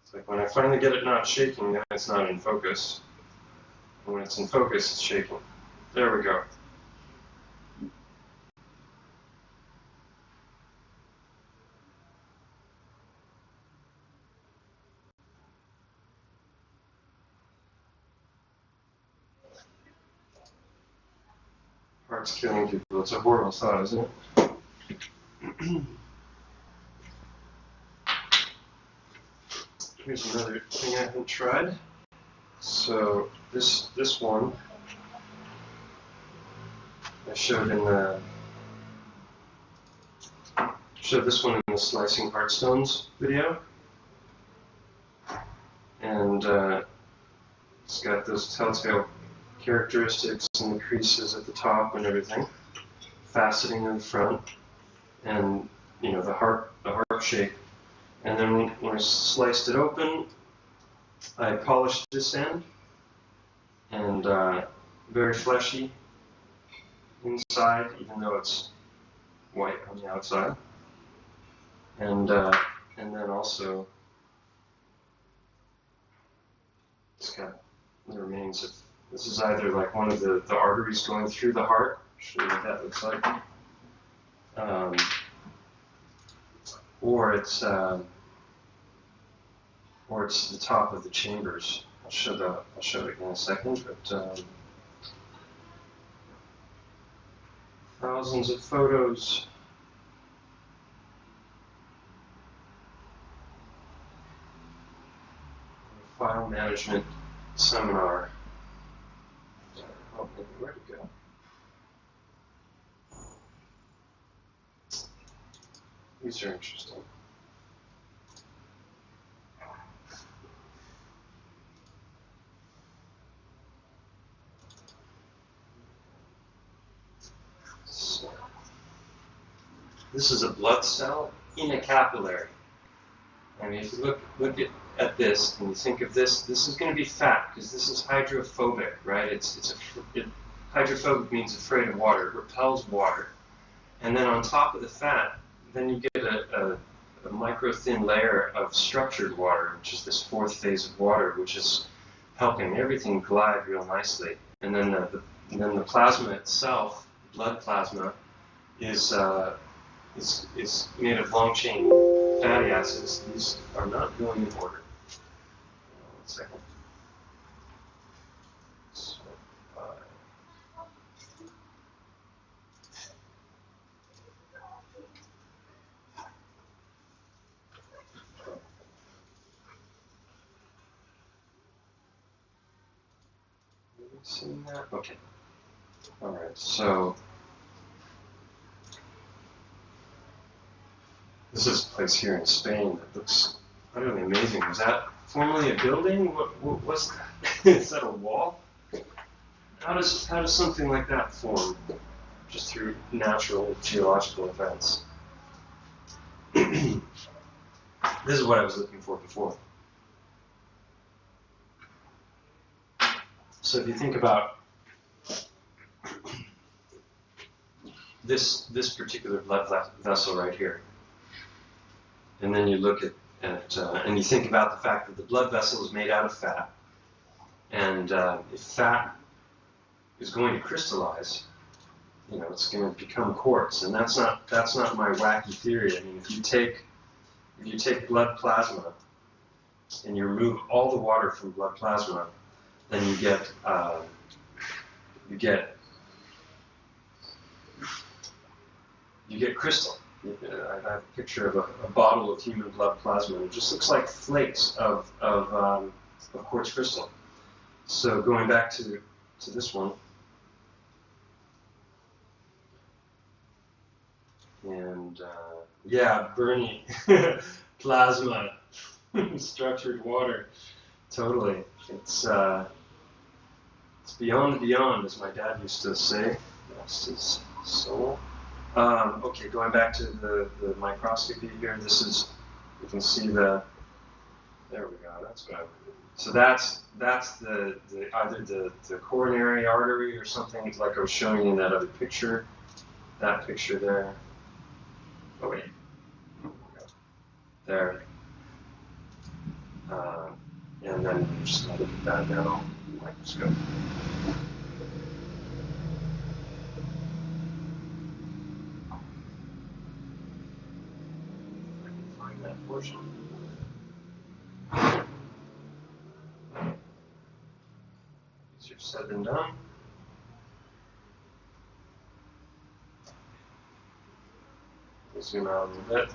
It's like when I finally get it not shaking, then it's not in focus. And when it's in focus, it's shaking. There we go. Heart's killing people. It's a horrible thought, isn't it? Here's another thing I haven't tried. So this one I showed this one in the slicing heartstones video, and it's got those telltale characteristics and the creases at the top and everything, faceting in the front, and the heart shape. And then when I sliced it open, I polished this end, and very fleshy inside, even though it's white on the outside. And then also it's got the remains of, this is either like one of the arteries going through the heart. I'll show you what that looks like. Or it's the top of the chambers. I'll show it in a second, but thousands of photos. File management seminar. Oh, where'd it go? These are interesting. So, this is a blood cell in a capillary. I mean, if you look at this and you think of this is going to be fat because this is hydrophobic, right? Hydrophobic means afraid of water. It repels water. And then on top of the fat, then you get a micro-thin layer of structured water, which is this fourth phase of water, which is helping everything glide real nicely. And then the plasma itself, blood plasma, is made of long-chain fatty acids. These are not going in order. 1 second. Seeing that? Okay. All right. So this is a place here in Spain that looks utterly amazing. Was that formerly a building? What was that? Is that a wall? How does something like that form? Just through natural geological events. This is what I was looking for before. So if you think about this particular blood vessel right here, and then you look at and you think about the fact that the blood vessel is made out of fat, and if fat is going to crystallize, it's going to become quartz, and that's not my wacky theory. I mean, if you take blood plasma and you remove all the water from blood plasma, then you get you get crystal. I have a picture of a bottle of human blood plasma. It just looks like flakes of quartz crystal. So going back to this one, and yeah, Bernie, plasma, structured water, totally. It's beyond the beyond, as my dad used to say. That's his soul. Okay, going back to the microscopy here, this is, you can see there we go, that's good. So that's the either the coronary artery or something, like I was showing you in that other picture, that picture there. Oh wait, there. And then you just look at that now, microscope. That portion. Easier said than done. We'll zoom out a little bit.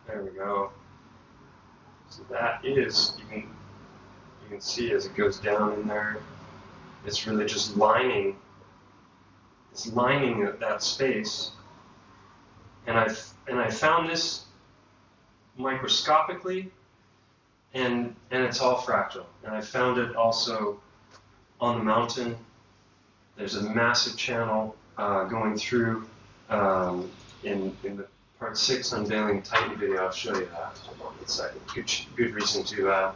There we go. So that is, you can see as it goes down in there, it's really just lining. It's lining that space, and I found this microscopically, and it's all fractal. And I found it also on the mountain. There's a massive channel going through in the part 6 Unveiling Titan video. I'll show you that. It's a good reason to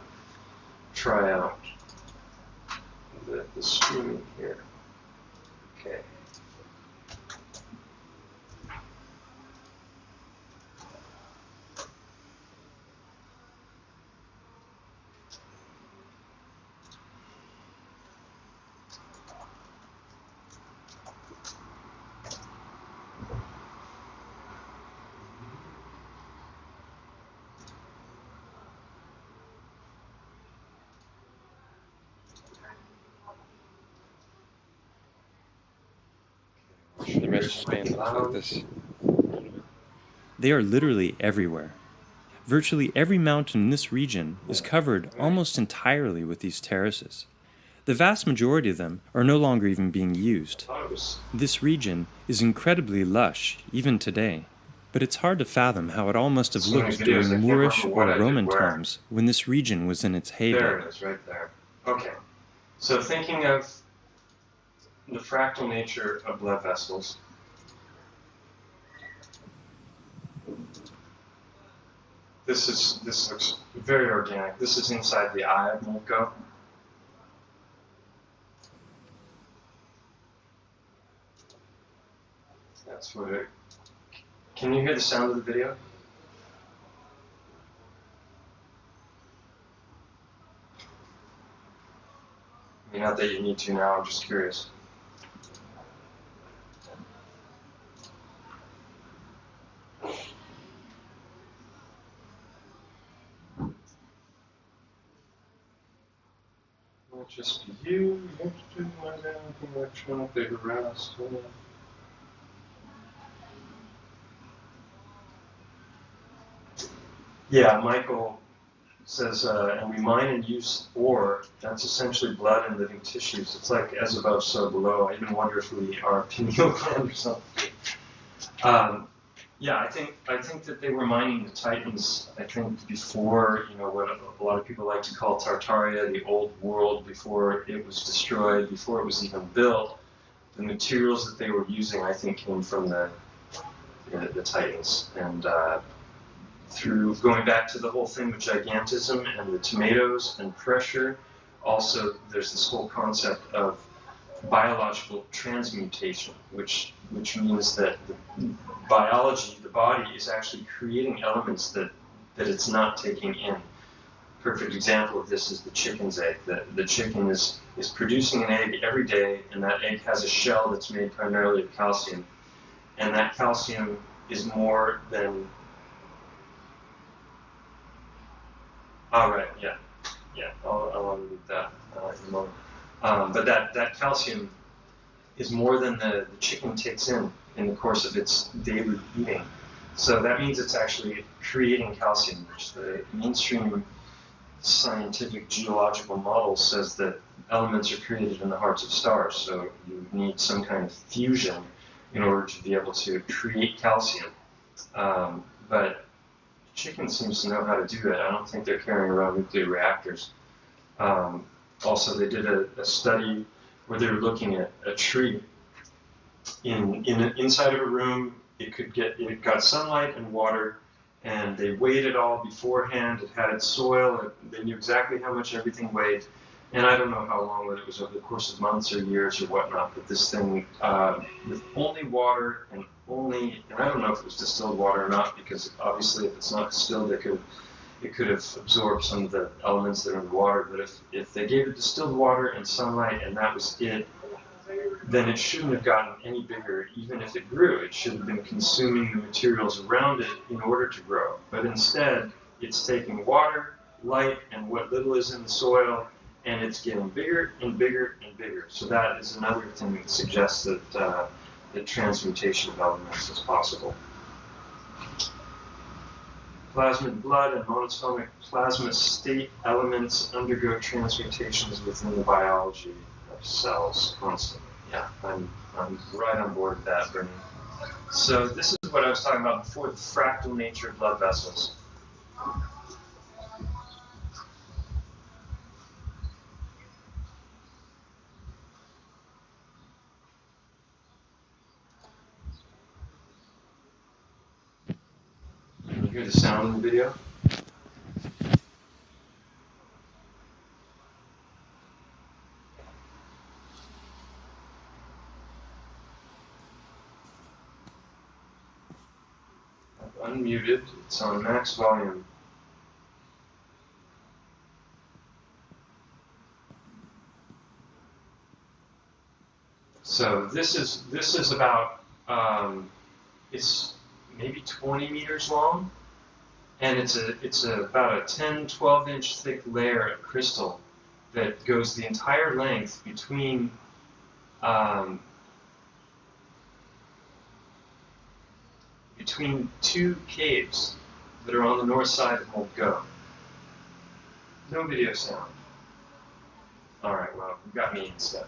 try out the streaming here. Okay. The rest span looks like this. They are literally everywhere. Virtually every mountain in this region is covered almost entirely with these terraces. The vast majority of them are no longer even being used. This region is incredibly lush, even today. But it's hard to fathom how it all must have looked during Moorish or Roman times when this region was in its heyday. There it is, right there. Okay. So thinking of the fractal nature of blood vessels, this looks very organic. This is inside the eye of Molko. That's what it. Can you hear the sound of the video? I mean, not that you need to now, I'm just curious. Might just be you, electronic paper rest. Yeah, Michael says, and we mine and use ore, that's essentially blood and living tissues. It's like as above, so below. I even wonder if we are pineal gland or something. Yeah, I think that they were mining the Titans, I think, before, what a lot of people like to call Tartaria, the old world, before it was destroyed, before it was even built. The materials that they were using, I think, came from the Titans. And through going back to the whole thing with gigantism and the tomatoes and pressure, also there's this whole concept of biological transmutation, which means that the biology, the body, is actually creating elements that it's not taking in. Perfect example of this is the chicken's egg. The chicken is producing an egg every day, and that egg has a shell that's made primarily of calcium. And that calcium is more than... Oh, right, yeah. Yeah, I'll unmute that in a moment. But that calcium is more than the chicken takes in the course of its daily eating. So that means it's actually creating calcium, which the mainstream scientific geological model says that elements are created in the hearts of stars. So you need some kind of fusion in order to be able to create calcium. But chicken seems to know how to do it. I don't think they're carrying around nuclear reactors. Also, they did a study where they were looking at a tree inside of a room. It got sunlight and water, and they weighed it all beforehand. It had its soil. They knew exactly how much everything weighed. And I don't know how long, whether it was over the course of months or years or whatnot, but this thing with only water and I don't know if it was distilled water or not, because obviously if it's not distilled, it could have absorbed some of the elements that are in the water. But if they gave it distilled water and sunlight and that was it, then it shouldn't have gotten any bigger, even if it grew. It should have been consuming the materials around it in order to grow. But instead, it's taking water, light, and what little is in the soil, and it's getting bigger and bigger and bigger. So that is another thing that suggests that the transmutation of elements is possible. Plasmid blood and monatomic plasma state elements undergo transmutations within the biology of cells constantly. Yeah, I'm right on board with that, Bernie. So this is what I was talking about before, the fractal nature of blood vessels. Can you hear the sound in the video? I've unmuted. It's on max volume. So this is about it's maybe 20 meters long, and it's about a 10-12 inch thick layer of crystal that goes the entire length between two caves that are on the north side of Old Go. No video sound. All right, well, you got me instead.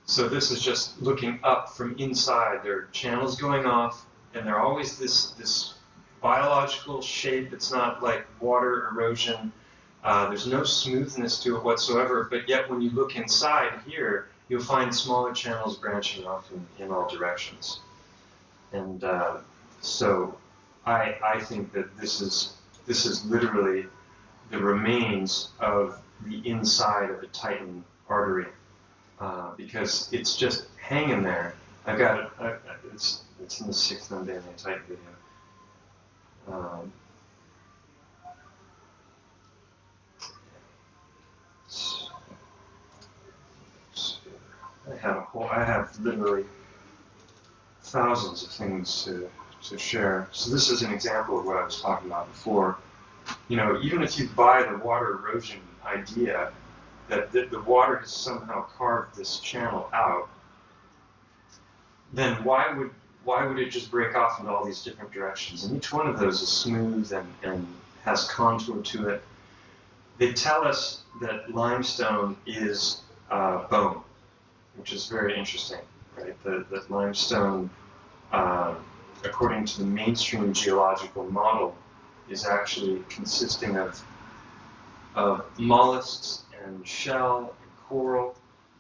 So this is just looking up from inside. There are channels going off, and they're always this biological shape. It's not like water erosion. There's no smoothness to it whatsoever, but yet when you look inside here, you'll find smaller channels branching off in all directions. And so I think that this is literally the remains of the inside of a Titan artery, because it's just hanging there. I've got it. It's in the 6th Unveiling Titan video. I have literally thousands of things to share. So this is an example of what I was talking about before. You know, even if you buy the water erosion idea that the water has somehow carved this channel out, then why would it just break off in all these different directions? And each one of those is smooth and has contour to it. They tell us that limestone is bone, which is very interesting, right? That limestone, according to the mainstream geological model, is actually consisting of mollusks and shell and coral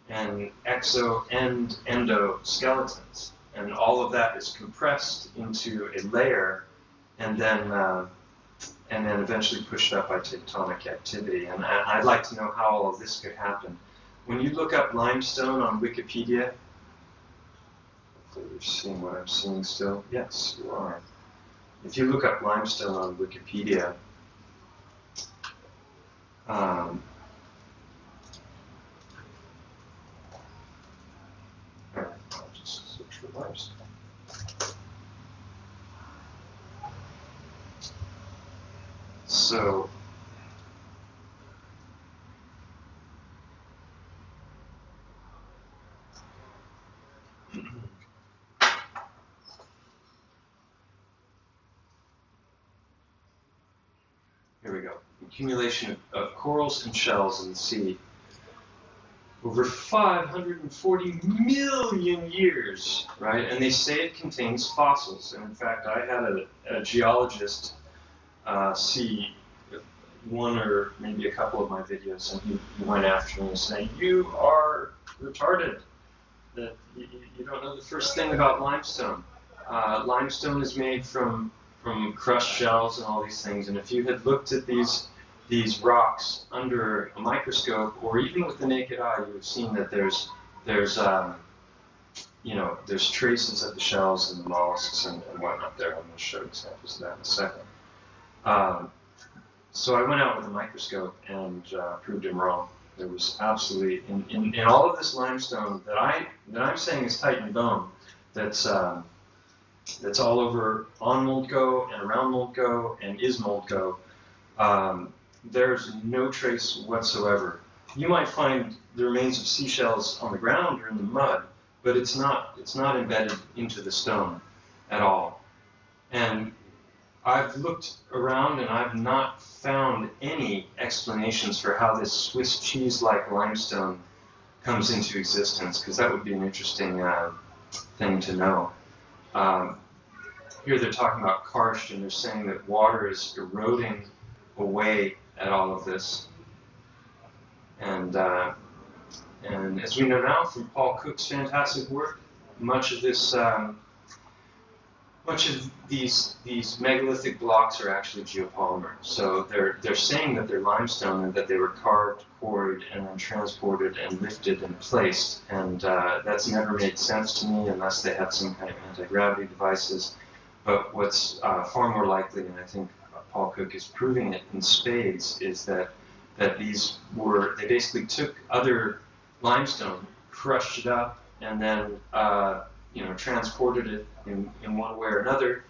and exo and endoskeletons. And all of that is compressed into a layer and then eventually pushed up by tectonic activity. And I'd like to know how all of this could happen. When you look up limestone on Wikipedia, hopefully you're seeing what I'm seeing still. Yes, you are. If you look up limestone on Wikipedia, I'll just search for limestone. So here we go. Accumulation of corals and shells in the sea over 540 million years, right? And they say it contains fossils. And in fact, I had a geologist see one or maybe a couple of my videos, and he went after me and saying, "You are retarded. That you don't know the first thing about limestone. Limestone is made from crushed shells and all these things. And if you had looked at these rocks under a microscope, or even with the naked eye, you would have seen that there's traces of the shells and the mollusks and whatnot there. I'm going to show examples of that in a second. So I went out with a microscope and proved him wrong. There was absolutely in all of this limestone that I'm saying is Titan bone. That's all over on Moldco and around Moldco and is Moldco. There's no trace whatsoever. You might find the remains of seashells on the ground or in the mud, but it's not embedded into the stone at all. And I've looked around and I've not found any explanations for how this Swiss cheese-like limestone comes into existence, because that would be an interesting thing to know. Here they're talking about karst, and they're saying that water is eroding away at all of this. And as we know now from Paul Cook's fantastic work, much of these megalithic blocks are actually geopolymer. So they're saying that they're limestone and that they were carved, quarried, and then transported and lifted and placed. And that's never made sense to me unless they had some kind of anti-gravity devices. But what's far more likely, and I think Paul Cook is proving it in spades, is that they basically took other limestone, crushed it up, and then transported it in one way or another.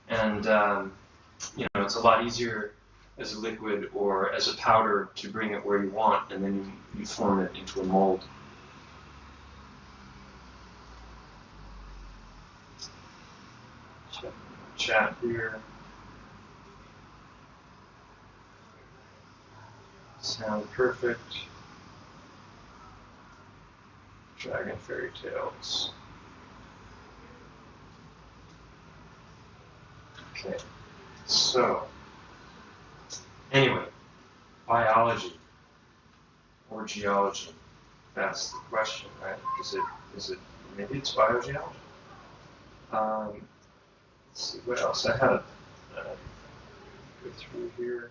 And it's a lot easier as a liquid or as a powder to bring it where you want, and then you form it into a mold. Chat here. Sound perfect. Dragon fairy tales. Okay, so anyway, biology or geology? That's the question, right? Is it? Maybe it's biogeology. Let's see what else I had. Go through here.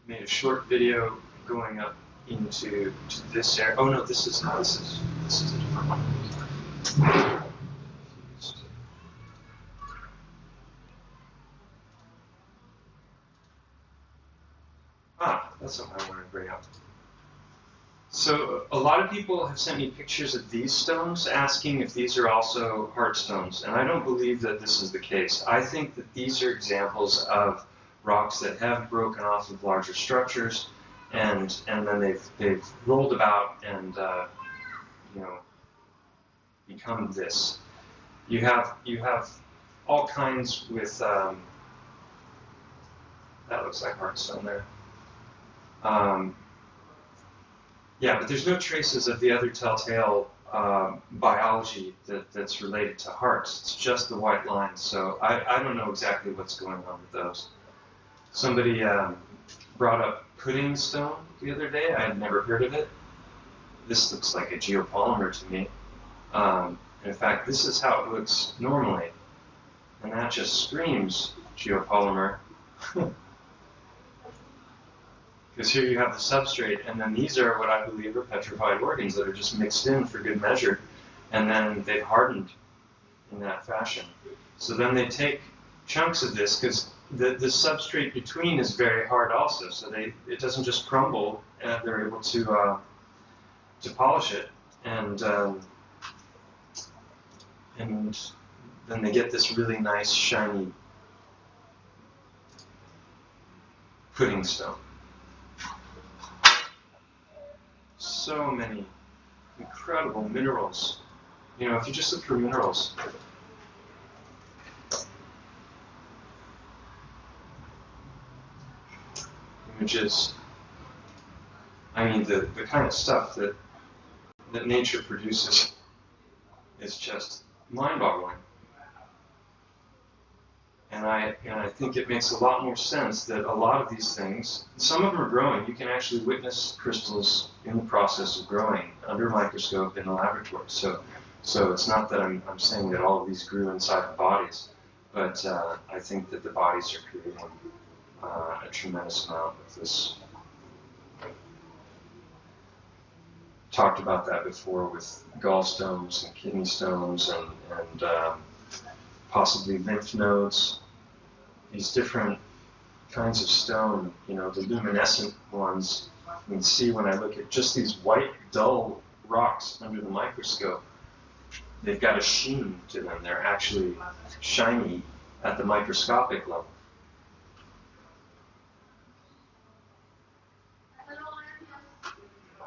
Made a short video going up into this area. Oh no, this is a different one. That's something I want to bring up. So a lot of people have sent me pictures of these stones asking if these are also heart stones, and I don't believe that this is the case. I think that these are examples of rocks that have broken off of larger structures, and then they've rolled about and become this. You have all kinds with that looks like heartstone there. Yeah, but there's no traces of the other telltale biology that's related to hearts. It's just the white lines. So I don't know exactly what's going on with those. Somebody brought up pudding stone the other day. I had never heard of it. This looks like a geopolymer to me. In fact, this is how it looks normally. And that just screams geopolymer. Because here you have the substrate, and then these are what I believe are petrified organs that are just mixed in for good measure, and then they've hardened in that fashion. So then they take chunks of this, because the substrate between is very hard also, so it doesn't just crumble, and they're able to polish it, and then they get this really nice shiny pudding stone. So many incredible minerals. You know, if you just look for minerals, images, I mean, the kind of stuff that nature produces is just mind-boggling. And I think it makes a lot more sense that a lot of these things, some of them are growing. You can actually witness crystals in the process of growing under a microscope in the laboratory. So it's not that I'm saying that all of these grew inside the bodies, but I think that the bodies are creating a tremendous amount of this. Talked about that before with gallstones and kidney stones and possibly lymph nodes. These different kinds of stone, you know, the luminescent ones, you can see when I look at just these white, dull rocks under the microscope, they've got a sheen to them. They're actually shiny at the microscopic level.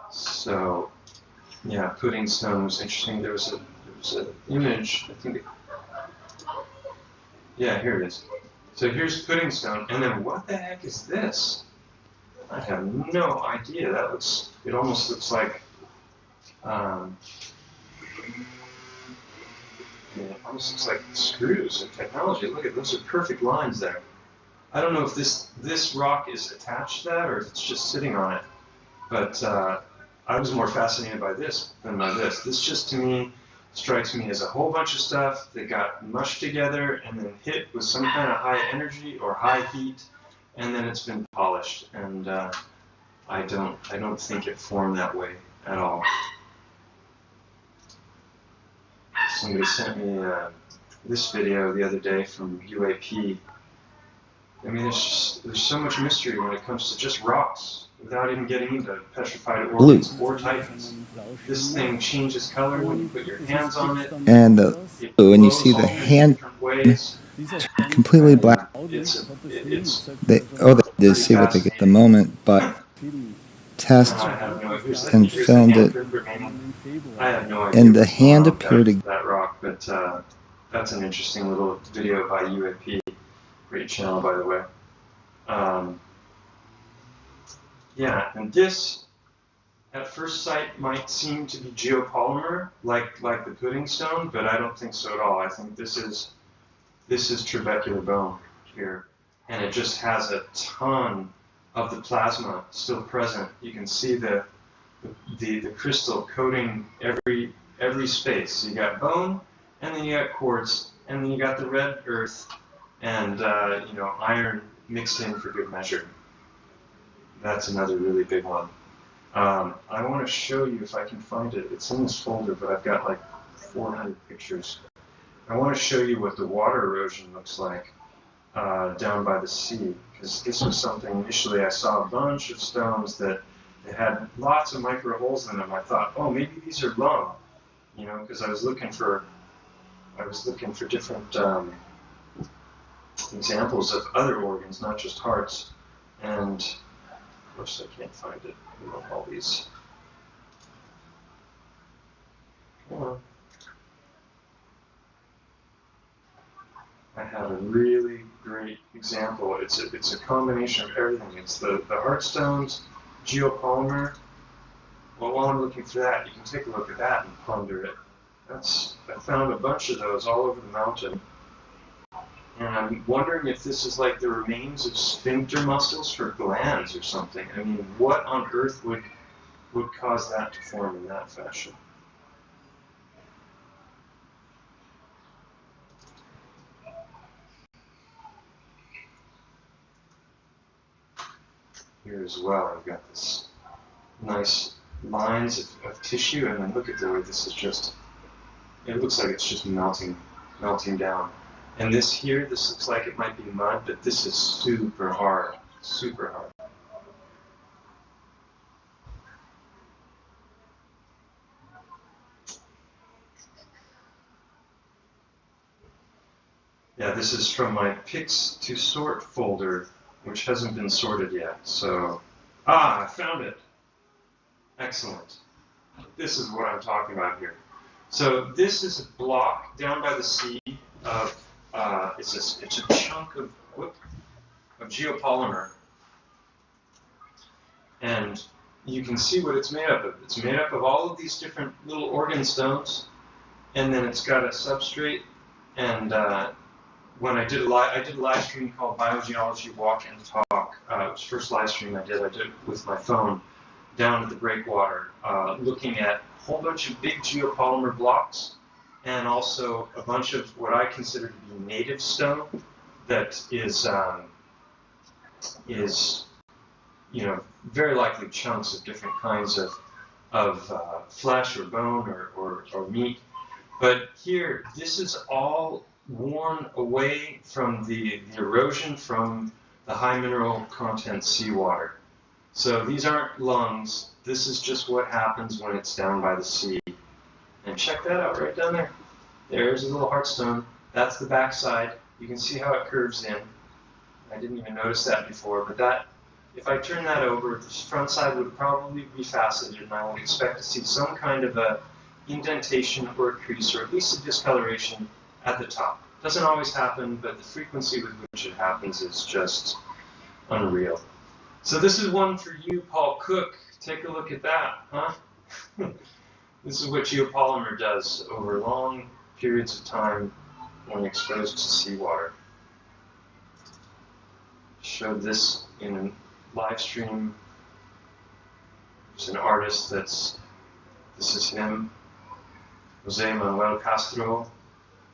So, yeah, pudding stone was interesting. There was an image, I think. Yeah, here it is. So here's pudding stone, and then what the heck is this? I have no idea. It almost looks like, it almost looks like screws of technology. Look at those are perfect lines there. I don't know if this rock is attached to that or if it's just sitting on it, but I was more fascinated by this than by this. This just to me strikes me as a whole bunch of stuff that got mushed together and then hit with some kind of high energy or high heat, and then it's been polished. And I don't think it formed that way at all. Somebody sent me this video the other day from UAP. I mean, there's so much mystery when it comes to just rocks, without even getting into petrified organs or titans. This thing changes color when you put your hands on it. And It when you glows see all the kinds of hand different ways. completely black, It's they did pretty see what they get at the fascinating. moment, but test I have no idea. and Here's the filmed hand it, print remaining. I have no idea and the what's going hand on with appeared to that rock, but that's an interesting little video by UAP. Great channel, by the way. Yeah, and this, at first sight, might seem to be geopolymer, like the pudding stone, but I don't think so at all. I think this is trabecular bone here, and it just has a ton of the plasma still present. You can see the crystal coating every space. So you got bone, and then you got quartz, and then you got the red earth, and iron mixed in for good measure. That's another really big one. I want to show you if I can find it. It's in this folder, but I've got like 400 pictures. I want to show you what the water erosion looks like down by the sea, because this was something initially I saw a bunch of stones that they had lots of micro holes in them. I thought, oh, maybe these are lung, because I was looking for different examples of other organs, not just hearts. And of course, I can't find it. I love all these. Come on. I have a really great example. It's a combination of everything. It's the heart stones, geopolymer. Well, while I'm looking for that, you can take a look at that and ponder it. I found a bunch of those all over the mountain. And I'm wondering if this is like the remains of sphincter muscles for glands or something. I mean, what on earth would cause that to form in that fashion? Here as well, I've got this nice lines of tissue, and then look at the way this is just, it looks like it's just melting down. And this here, this looks like it might be mud, but this is super hard, super hard. This is from my Picks to Sort folder, which hasn't been sorted yet. So, I found it. Excellent. This is what I'm talking about here. So this is a block down by the sea of, it's a chunk of geopolymer. And you can see what it's made up of. It's made up of all of these different little organ stones, and then it's got a substrate. And when I did a live stream called BIOGEOLOgy Walk and Talk. It was the first live stream I did it with my phone down at the breakwater, looking at a whole bunch of big geopolymer blocks and also a bunch of what I consider to be native stone that is very likely chunks of different kinds of flesh or bone or meat. But here, this is all worn away from the erosion from the high mineral content seawater. So these aren't lungs. This is just what happens when it's down by the sea. And check that out right down there. There's a little heartstone. That's the back side. You can see how it curves in. I didn't even notice that before, but that, if I turn that over, the front side would probably be faceted, and I would expect to see some kind of a indentation or a crease, or at least a discoloration at the top. Doesn't always happen, but the frequency with which it happens is just unreal. So this is one for you, Paul Cook. Take a look at that, huh? This is what geopolymer does over long periods of time when exposed to seawater. Showed this in a live stream. There's an artist this is him, Jose Manuel Castro,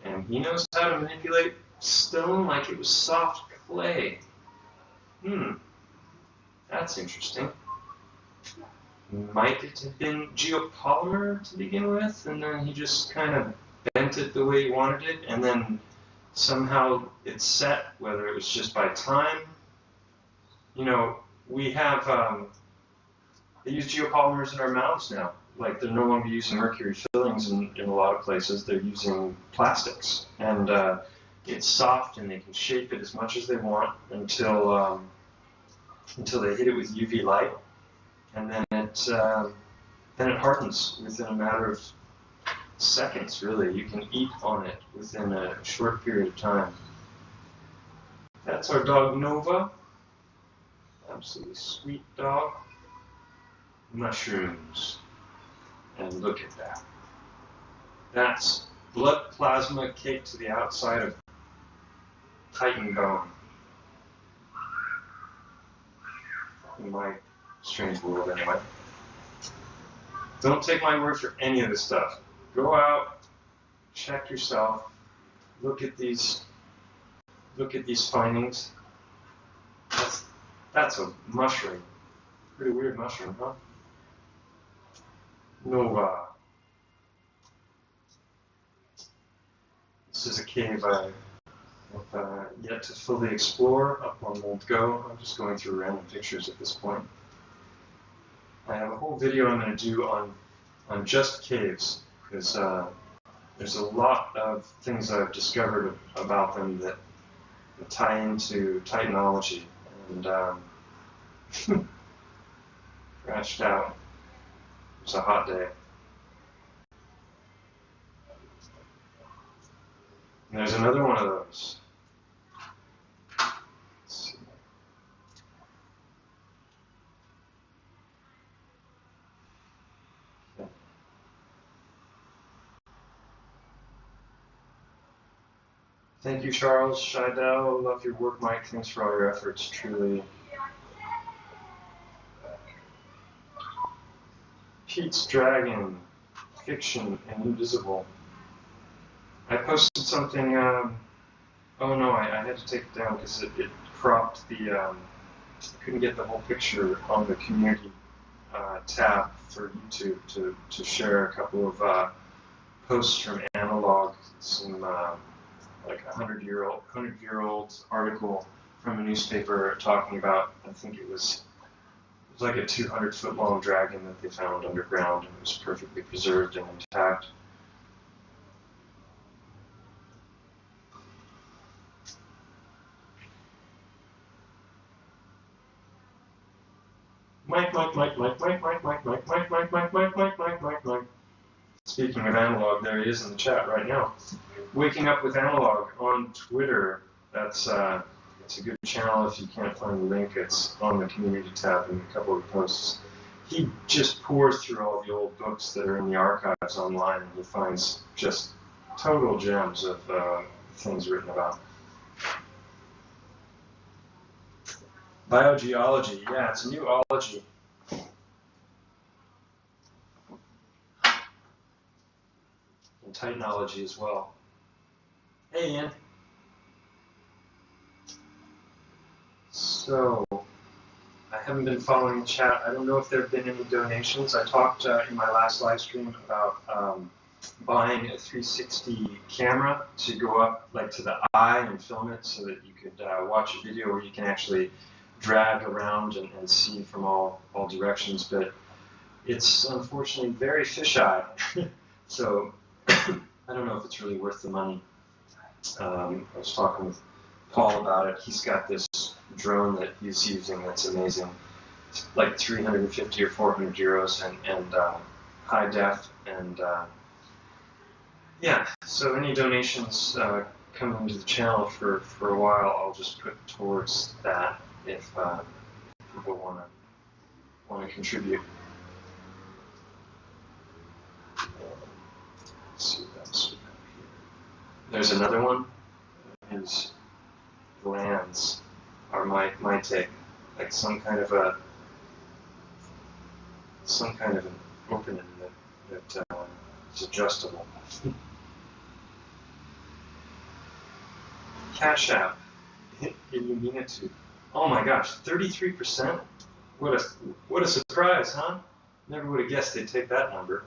and he knows how to manipulate stone like it was soft clay. That's interesting. Might it have been geopolymer to begin with, and then he just kind of bent it the way he wanted it, and then somehow it's set, whether it was just by time. You know, we have, they use geopolymers in our mouths now. Like, they're no longer using mercury fillings in a lot of places. They're using plastics. And it's soft, and they can shape it as much as they want until they hit it with UV light. And then it hardens within a matter of seconds, really. You can eat on it within a short period of time. That's our dog Nova. Absolutely sweet dog. Mushrooms. And look at that. That's blood plasma caked to the outside of Titan bone. In my strange world, anyway. Don't take my word for any of this stuff. Go out, check yourself, look at these findings. That's a mushroom. Pretty weird mushroom, huh? Nova. This is a cave I have yet to fully explore up on Old Go. I'm just going through random pictures at this point. I have a whole video I'm going to do on just caves, because there's a lot of things I've discovered about them that tie into Titanology, and crashed out. It was a hot day. And there's another one of those. Let's see. Okay. Thank you, Charles Scheidel. Love your work, Mike. Thanks for all your efforts, truly. Pete's Dragon, Fiction and Invisible. I posted something, oh no, I had to take it down because it cropped the, couldn't get the whole picture on the community tab for YouTube to share a couple of posts from Analog, some like a 100-year-old article from a newspaper talking about, I think it was like a 200-foot long dragon that they found underground, and it was perfectly preserved and intact. Mike. Speaking of analog, there he is in the chat right now. Waking Up with Analog on Twitter. That's it's a good channel. If you can't find the link, it's on the community tab in a couple of posts. He just pours through all the old books that are in the archives online, and he finds just total gems of things written about. Biogeology, yeah, it's a new ology. And Titanology as well. Hey, Ian. So, I haven't been following the chat. I don't know if there have been any donations. I talked in my last live stream about buying a 360 camera to go up like to the eye and film it so that you could watch a video where you can actually drag around and see from all directions. But it's unfortunately very fisheye. So I don't know if it's really worth the money. I was talking with Paul about it. He's got this drone that he's using that's amazing. It's like 350 or 400 euros and high def. And yeah, so any donations coming into the channel for a while, I'll just put towards that if people want to contribute. Let's see what else we have here. There's another one. His glands are my take, like some kind of an opening that is adjustable. Cash App, Illuminatu. Oh my gosh, 33%? What a surprise, huh? Never would have guessed they'd take that number.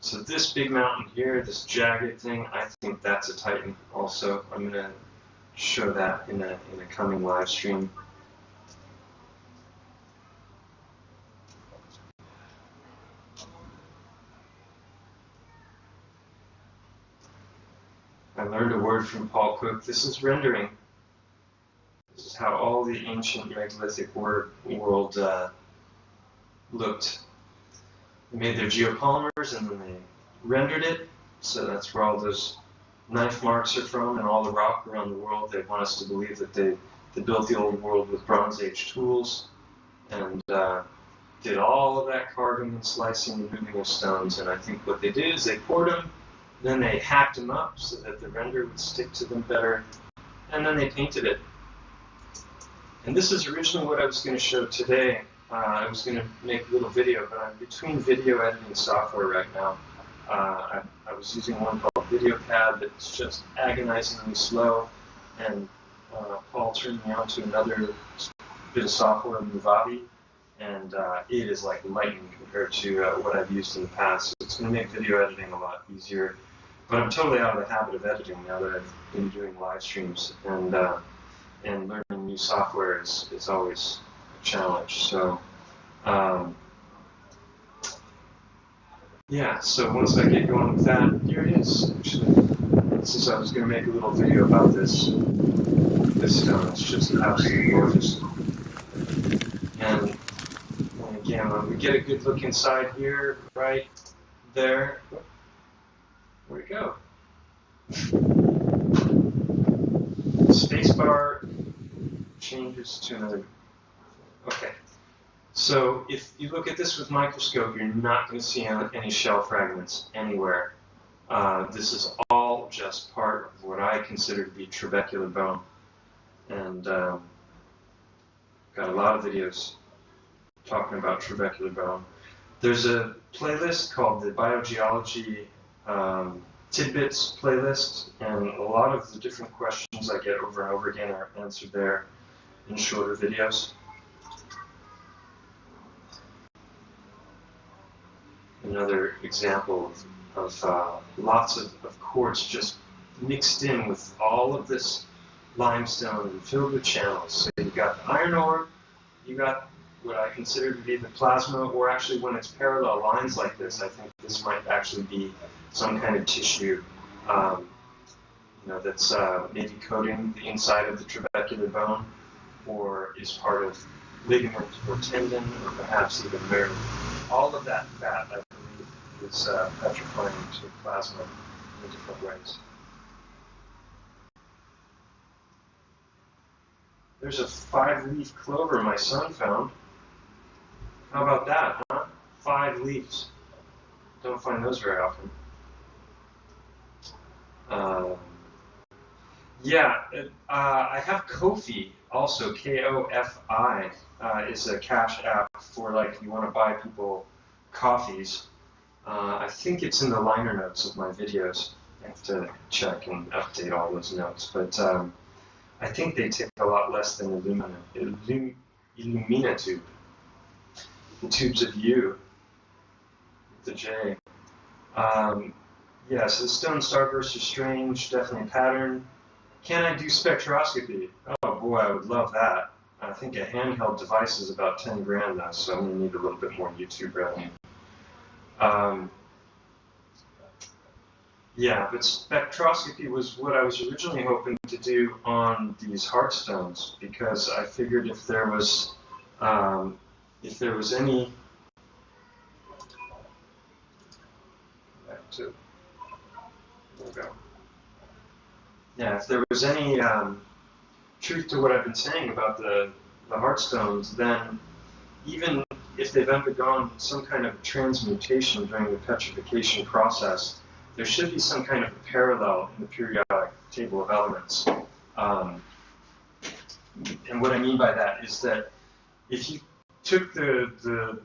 So this big mountain here, this jagged thing, I think that's a Titan also. I'm going to show that in a coming live stream. I learned a word from Paul Cook. This is rendering. This is how all the ancient megalithic world looked. They made their geopolymers and then they rendered it. So that's where all those knife marks are from and all the rock around the world. They want us to believe that they built the old world with Bronze Age tools and did all of that carving and slicing and moving of stones. And I think what they did is they poured them, then they hacked them up so that the render would stick to them better, and then they painted it. And this is originally what I was going to show today. I was going to make a little video, but I'm between video editing software right now. I was using one called VideoPad that's just agonizingly slow, and Paul turned me on to another bit of software, Movavi, and it is like lightning compared to what I've used in the past. So it's going to make video editing a lot easier. But I'm totally out of the habit of editing now that I've been doing live streams, and learning new software is always a challenge. So yeah, so once I get going with that, here it is. Actually, since I was going to make a little video about this stone, it's just absolutely gorgeous. And again, when we get a good look inside here, right there, where'd it go? The spacebar changes to another. Okay. So if you look at this with microscope, you're not going to see any shell fragments anywhere. This is all just part of what I consider to be trabecular bone. And got a lot of videos talking about trabecular bone. There's a playlist called the BIOGEOLOgy Tidbits playlist, and a lot of the different questions I get over and over again are answered there in shorter videos. Another example of lots of quartz just mixed in with all of this limestone and filled with channels. So you've got the iron ore, you got what I consider to be the plasma, or actually when it's parallel lines like this, I think this might actually be some kind of tissue, that's maybe coating the inside of the trabecular bone, or is part of ligament or tendon, or perhaps even nerve. All of that fat, I believe, is petrifying to plasma in different ways. There's a 5-leaf clover my son found. How about that, huh? 5 leaves. Don't find those very often. I have Ko-fi also. Kofi is a cash app for like you want to buy people coffees. I think it's in the liner notes of my videos. I have to check and update all those notes, but I think they take a lot less than Illumina tube. The tubes of U, the J. So the stone starbursts are strange, definitely a pattern. Can I do spectroscopy? Oh boy, I would love that. I think a handheld device is about 10 grand though, so I'm going to need a little bit more YouTube revenue. But spectroscopy was what I was originally hoping to do on these heart stones, because I figured if there was any if there was any truth to what I've been saying about the heart stones, then even if they've undergone some kind of transmutation during the petrification process, there should be some kind of parallel in the periodic table of elements. And what I mean by that is that if you took the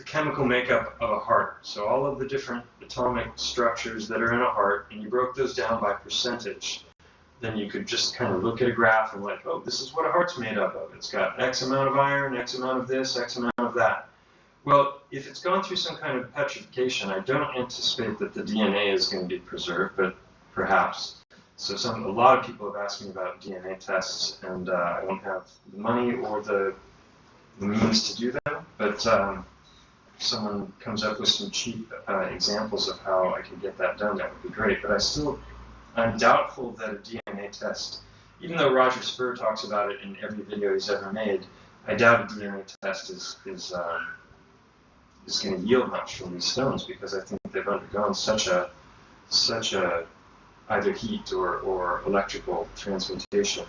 chemical makeup of a heart, so all of the different atomic structures that are in a heart, and you broke those down by percentage, then you could just kind of look at a graph and like, oh, this is what a heart's made up of. It's got X amount of iron, X amount of this, X amount of that. Well, if it's gone through some kind of petrification, I don't anticipate that the DNA is going to be preserved, but perhaps. So a lot of people have asked me about DNA tests, and I don't have the money or the means to do them, but if someone comes up with some cheap examples of how I can get that done, that would be great. But I'm doubtful that a DNA test, even though Roger Spur talks about it in every video he's ever made, I doubt a DNA test is going to yield much from these stones, because I think they've undergone such a either heat or electrical transmutation.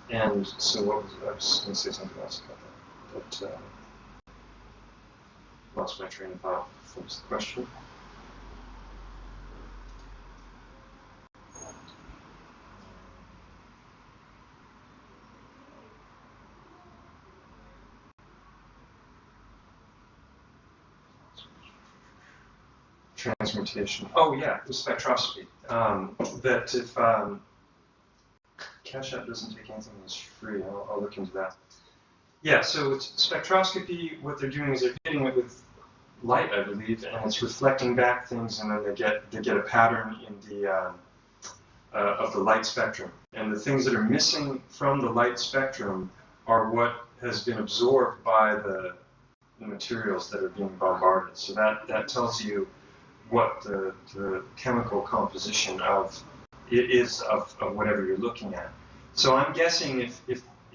And so I was going to say something else about that, but lost my train of thought. What was the question? Transmutation. Oh yeah, the spectroscopy. That if Cash App doesn't take anything that's free, I'll look into that. Yeah, so with spectroscopy, what they're doing is they're hitting it with light, I believe, and it's reflecting back things, and then they get a pattern in the of the light spectrum. And the things that are missing from the light spectrum are what has been absorbed by the materials that are being bombarded. So that tells you what the chemical composition of whatever you're looking at. So I'm guessing if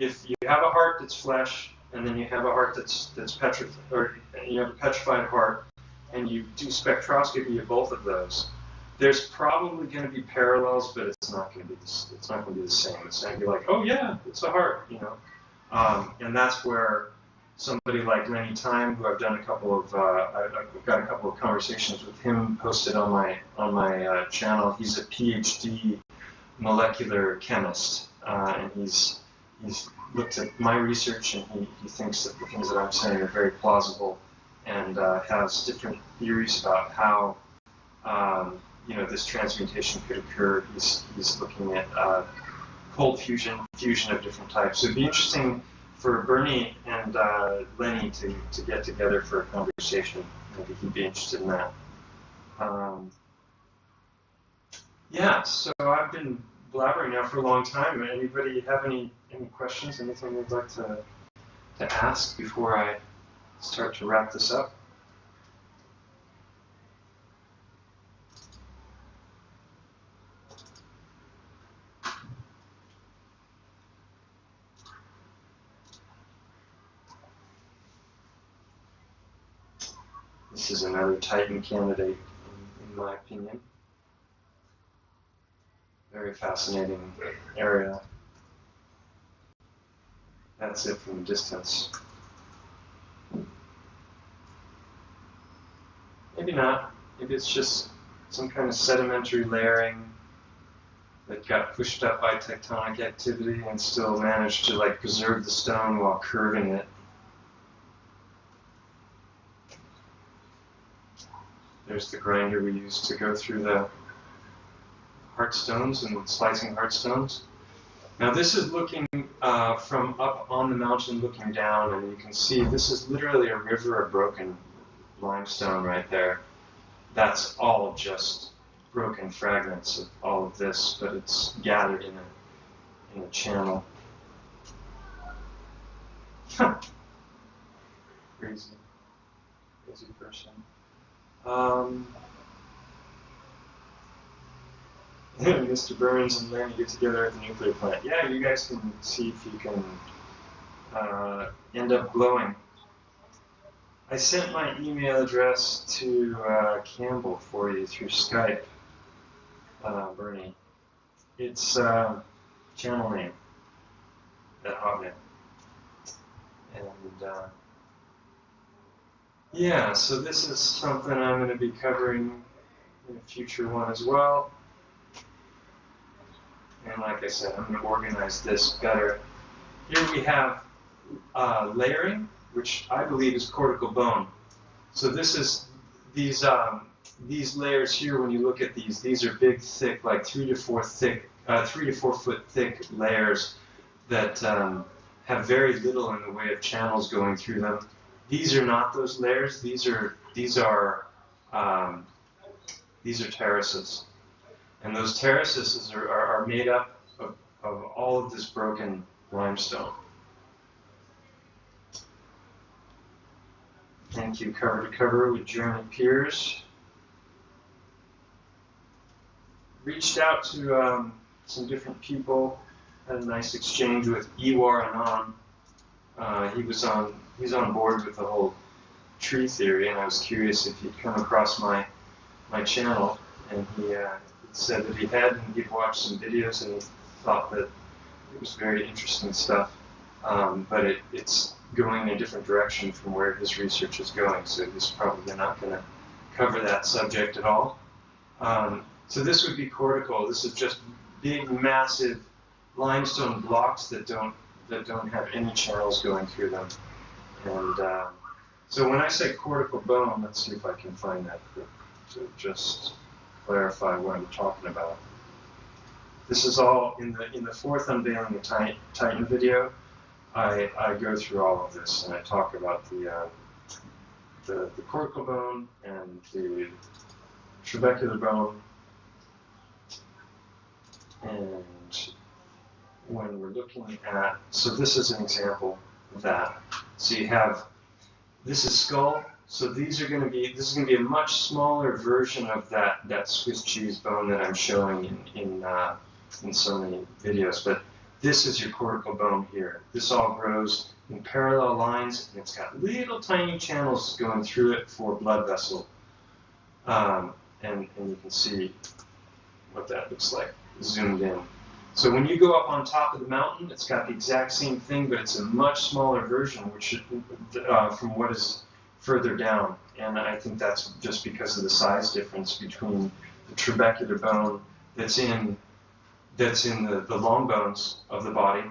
you have a heart that's flesh, and then you have a heart that's petrified, or you have a petrified heart, and you do spectroscopy of both of those, there's probably going to be parallels, but it's not going to be the same. It's not going to be like, oh yeah, it's a heart, and that's where somebody like Lenny Time, who I've got a couple of conversations with him posted on my channel. He's a PhD molecular chemist, and he's looked at my research, and he thinks that the things that I'm saying are very plausible, and has different theories about how this transmutation could occur. He's looking at cold fusion of different types. So it'd be interesting for Bernie and Lenny to get together for a conversation. Maybe he'd be interested in that. So I've been blabbering now for a long time. Anybody have any questions, anything they'd like to ask before I start to wrap this up? This is another Titan candidate, in my opinion. Very fascinating area. That's it from a distance. Maybe not. Maybe it's just some kind of sedimentary layering that got pushed up by tectonic activity and still managed to like preserve the stone while curving it. There's the grinder we used to go through the heart stones and slicing heart stones. Now this is looking from up on the mountain looking down, and you can see this is literally a river of broken limestone right there. That's all just broken fragments of all of this, but it's gathered in a channel. Crazy person. Mr. Burns and Lanny get together at the nuclear plant. Yeah, you guys can see if you can end up glowing. I sent my email address to Campbell for you through Skype, Bernie. It's channel name, that hotmail. And yeah, so this is something I'm going to be covering in a future one as well. And like I said, I'm going to organize this better. Here we have layering, which I believe is cortical bone. So this is these layers here. When you look at these are big, thick, like 3 to 4 foot thick layers that have very little in the way of channels going through them. These are not those layers. These are terraces, and those terraces are made up of all of this broken limestone. Thank you, Cover to Cover with Jeremy Piers. Reached out to some different people. Had a nice exchange with Iwar Anand. He's on board with the whole tree theory, and I was curious if he'd come across my channel, and he said that he had, and he'd watched some videos, and he thought that it was very interesting stuff, but it's going in a different direction from where his research is going, so he's probably not going to cover that subject at all. So this would be cortical. This is just big, massive limestone blocks that don't have any channels going through them. And so when I say cortical bone, let's see if I can find that to just clarify what I'm talking about. This is all in the fourth Unveiling of Titan video. I go through all of this, and I talk about the cortical bone and the trabecular bone. And when we're looking at, so this is an example of that. So you have, this is skull. So this is going to be a much smaller version of that Swiss cheese bone that I'm showing in so many videos. But this is your cortical bone here. This all grows in parallel lines, and it's got little tiny channels going through it for blood vessel. And you can see what that looks like zoomed in. So when you go up on top of the mountain, it's got the exact same thing, but it's a much smaller version, which from what is further down. And I think that's just because of the size difference between the trabecular bone that's in the long bones of the body.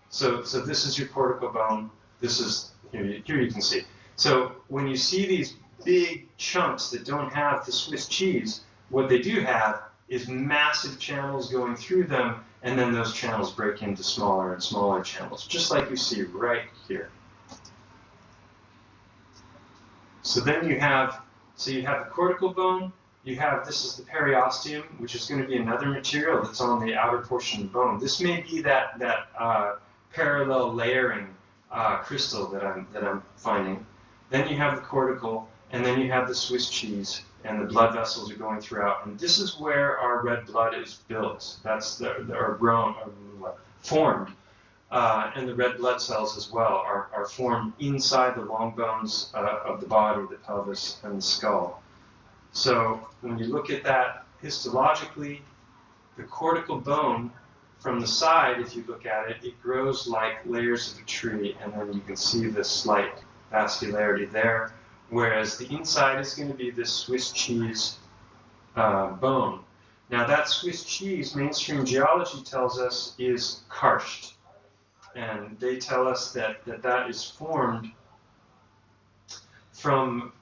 So this is your cortical bone. This is here you can see. So when you see these big chunks that don't have the Swiss cheese, what they do have is massive channels going through them, and then those channels break into smaller and smaller channels, just like you see right here. So then you have the cortical bone. You have, this is the periosteum, which is going to be another material that's on the outer portion of the bone. This may be that parallel layering crystal that I'm finding. Then you have the cortical, and then you have the Swiss cheese, and the blood vessels are going throughout. And this is where our red blood is built. That's formed. and the red blood cells as well are formed inside the long bones of the body, the pelvis, and the skull. So when you look at that histologically, the cortical bone from the side, if you look at it, it grows like layers of a tree, and then you can see this slight vascularity there, whereas the inside is going to be this Swiss cheese bone. Now that Swiss cheese, mainstream geology tells us, is karst. And they tell us that is formed from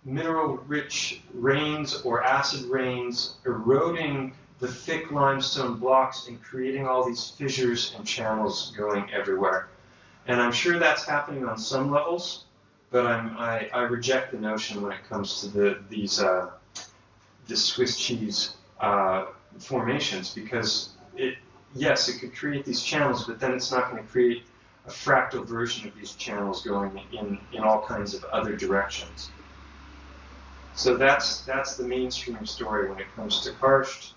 mineral-rich rains or acid rains eroding the thick limestone blocks and creating all these fissures and channels going everywhere. And I'm sure that's happening on some levels, but I reject the notion when it comes to these Swiss cheese formations, because yes, it could create these channels, but then it's not going to create a fractal version of these channels going in all kinds of other directions. So that's the mainstream story when it comes to karst,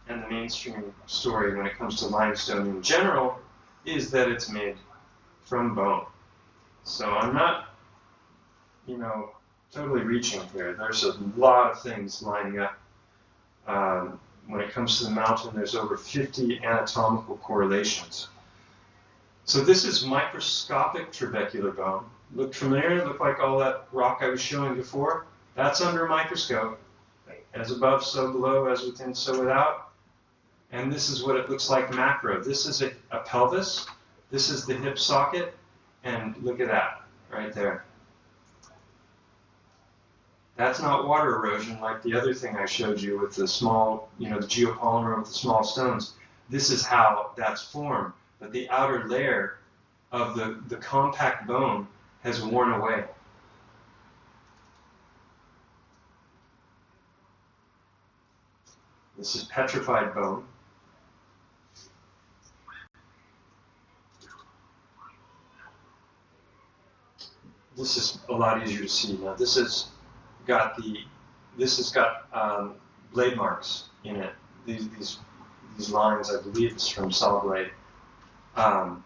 and the mainstream story when it comes to limestone in general is that it's made from bone. So I'm not, totally reaching here. There's a lot of things lining up. When it comes to the mountain, there's over 50 anatomical correlations. So this is microscopic trabecular bone. Look familiar? Look like all that rock I was showing before? That's under a microscope. As above, so below, as within, so without. And this is what it looks like macro. This is a pelvis. This is the hip socket. And look at that, right there. That's not water erosion like the other thing I showed you with the small, the geopolymer with the small stones. This is how that's formed. But the outer layer of the compact bone has worn away. This is petrified bone. This is a lot easier to see. Now this has got blade marks in it. These lines, I believe, is from saw blade. All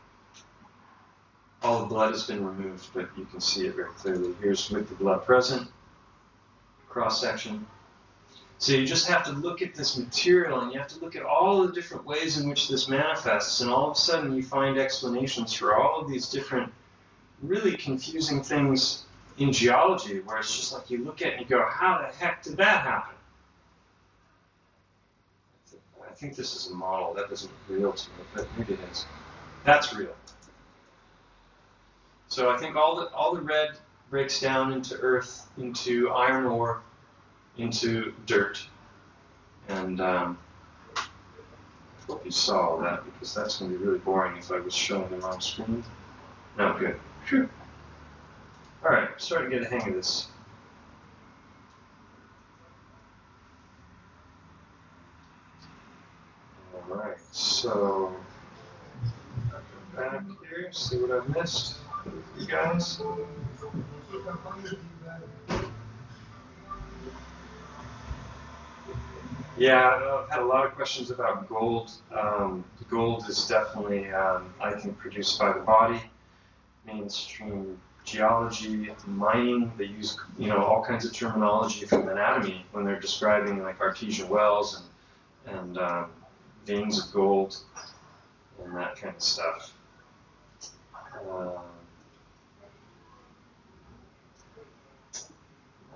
the blood has been removed, but you can see it very clearly. Here's with the blood present, cross section. So you just have to look at this material, and you have to look at all the different ways in which this manifests, and all of a sudden you find explanations for all of these different really confusing things in geology, where it's just like you look at it and you go, how the heck did that happen? I think this is a model. That doesn't look real to me, but maybe it is. That's real. So I think all the red breaks down into earth, into iron ore, into dirt. And I hope you saw all that, because that's going to be really boring if I was showing them on screen. No, good. Phew. All right, starting to get a hang of this. All right, so I'll go back here, see what I've missed with you guys. Yeah, I've had a lot of questions about gold. Gold is definitely, I think, produced by the body. Mainstream geology, mining, they use all kinds of terminology from anatomy when they're describing like artesian wells and veins of gold and that kind of stuff. My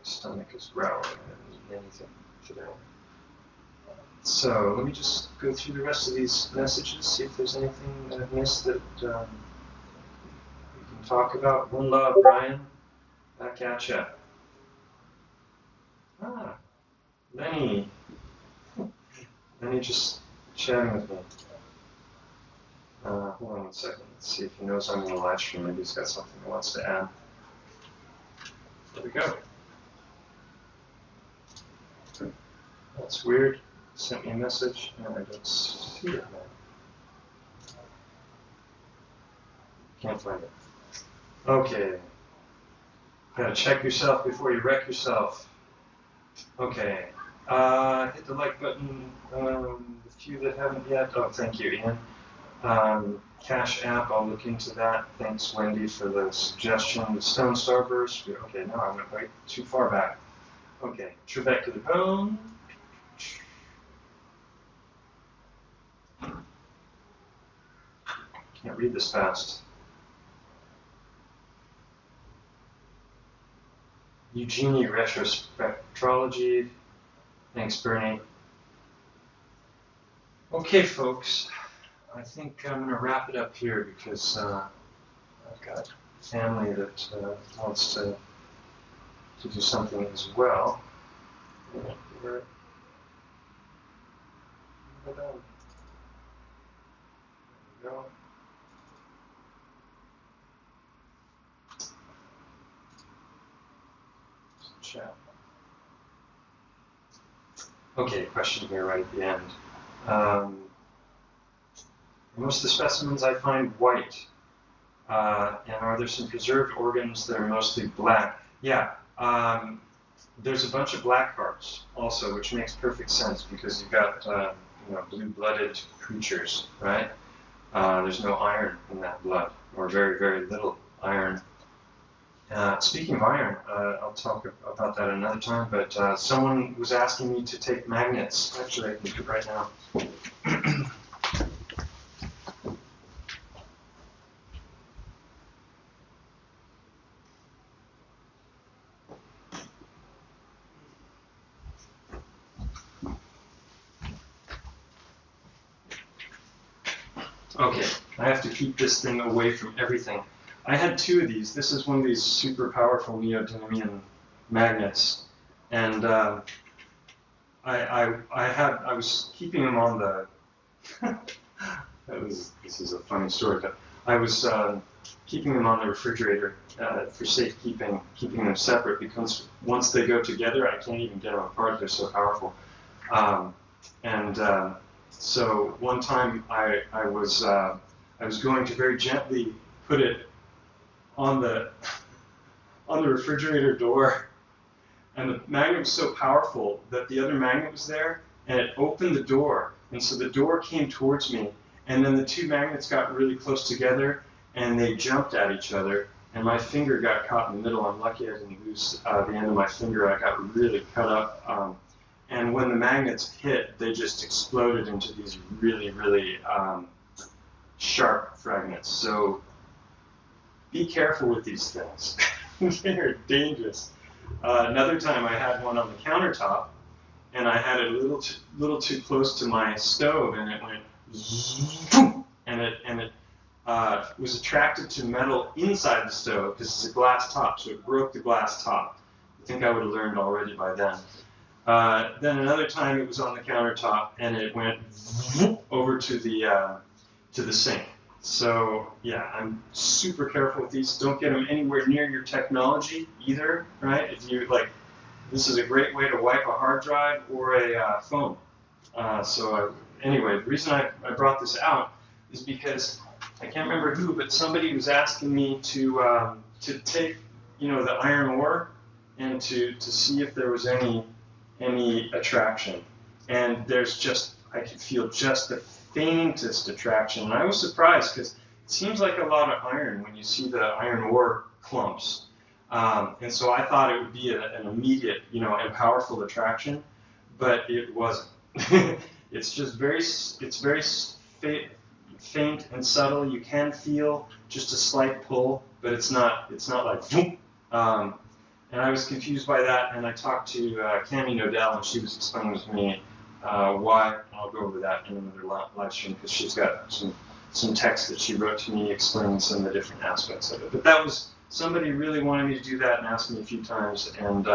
stomach is growling. I haven't eaten anything today. So let me just go through the rest of these messages, see if there's anything that I've missed that we can talk about. One love, Brian. Back at ya. Lenny. Lenny just chatting with me. Hold on 1 second. Let's see if he knows I'm in the live stream. Maybe he's got something he wants to add. There we go. That's weird. Sent me a message and I don't see it now. Can't find it. Okay. Gotta check yourself before you wreck yourself. Okay. Hit the like button. The few that haven't yet. Oh, thank you, Ian. Cache app, I'll look into that. Thanks, Wendy, for the suggestion. The stone starburst. Okay, no, I went way too far back. Okay, trabecular bone. Can't read this fast. Eugenie retrospectrology. Thanks, Bernie. Okay, folks. I think I'm going to wrap it up here because I've got family that wants to do something as well. There we go. Chat. Okay, question here right at the end. Most of the specimens I find white. And are there some preserved organs that are mostly black? Yeah, there's a bunch of black parts also, which makes perfect sense because you've got blue-blooded creatures, right? There's no iron in that blood, or very, very little iron. Speaking of iron, I'll talk about that another time, but someone was asking me to take magnets. Actually, I can do it right now. Okay, I have to keep this thing away from everything. I had two of these. This is one of these super powerful neodymium magnets, and I was keeping them on the. This is a funny story, but I was keeping them on the refrigerator for safekeeping, keeping them separate because once they go together, I can't even get them apart. They're so powerful, So one time I was going to very gently put it on the refrigerator door, and the magnet was so powerful that the other magnet was there, and it opened the door, and so the door came towards me, and then the two magnets got really close together, and they jumped at each other, and my finger got caught in the middle. I'm lucky I didn't lose the end of my finger. I got really cut up. And when the magnets hit, they just exploded into these really, really sharp fragments. So be careful with these things. They're dangerous. Another time I had one on the countertop, and I had it a little too close to my stove, and it went zoom, and it was attracted to metal inside the stove because it's a glass top, so it broke the glass top. I think I would have learned already by then. Then another time it was on the countertop and it went over to the sink. So yeah, I'm super careful with these. Don't get them anywhere near your technology either, right? If you this is a great way to wipe a hard drive or a phone. Anyway, the reason I brought this out is because I can't remember who, but somebody was asking me to take the iron ore and to see if there was any attraction, and I could feel just the faintest attraction, and I was surprised because it seems like a lot of iron when you see the iron ore clumps, and so I thought it would be an immediate, and powerful attraction, but it wasn't. It's just very faint and subtle. You can feel just a slight pull, but it's not like boom. And I was confused by that, and I talked to Cami Nodell, and she was explaining to me why. I'll go over that in another live stream because she's got some text that she wrote to me explaining some of the different aspects of it. But that was, somebody really wanted me to do that and asked me a few times, and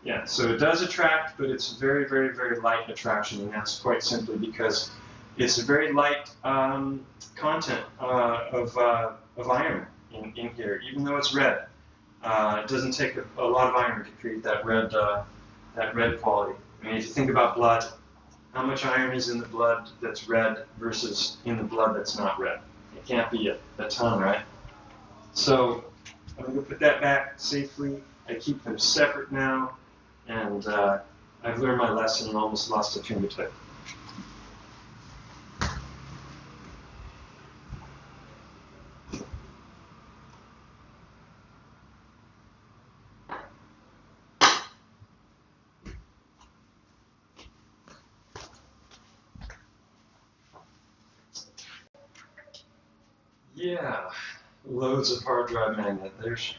yeah, so it does attract, but it's very, very, very light attraction, and that's quite simply because it's a very light content of iron in here, even though it's red. It doesn't take a lot of iron to create that red quality. I mean, if you think about blood, how much iron is in the blood that's red versus in the blood that's not red? It can't be a ton, right? So I'm going to put that back safely. I keep them separate now, and I've learned my lesson and almost lost a fingertip. Yeah, loads of hard drive magnet. There's.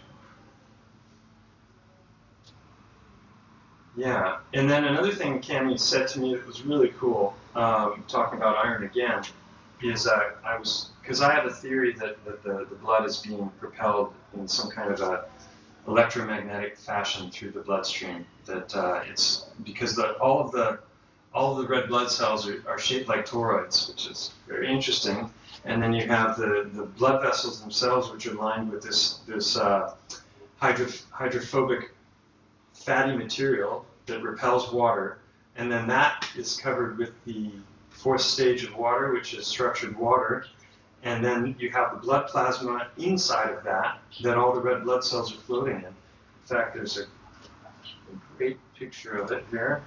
Yeah, and then another thing Cami said to me that was really cool, talking about iron again, is because I have a theory that the blood is being propelled in some kind of a electromagnetic fashion through the bloodstream. That it's because all of the red blood cells are shaped like toroids, which is very interesting. And then you have the blood vessels themselves, which are lined with this hydrophobic fatty material that repels water, and then that is covered with the fourth stage of water, which is structured water, and then you have the blood plasma inside of that all the red blood cells are floating in. In fact, there's a great picture of it here.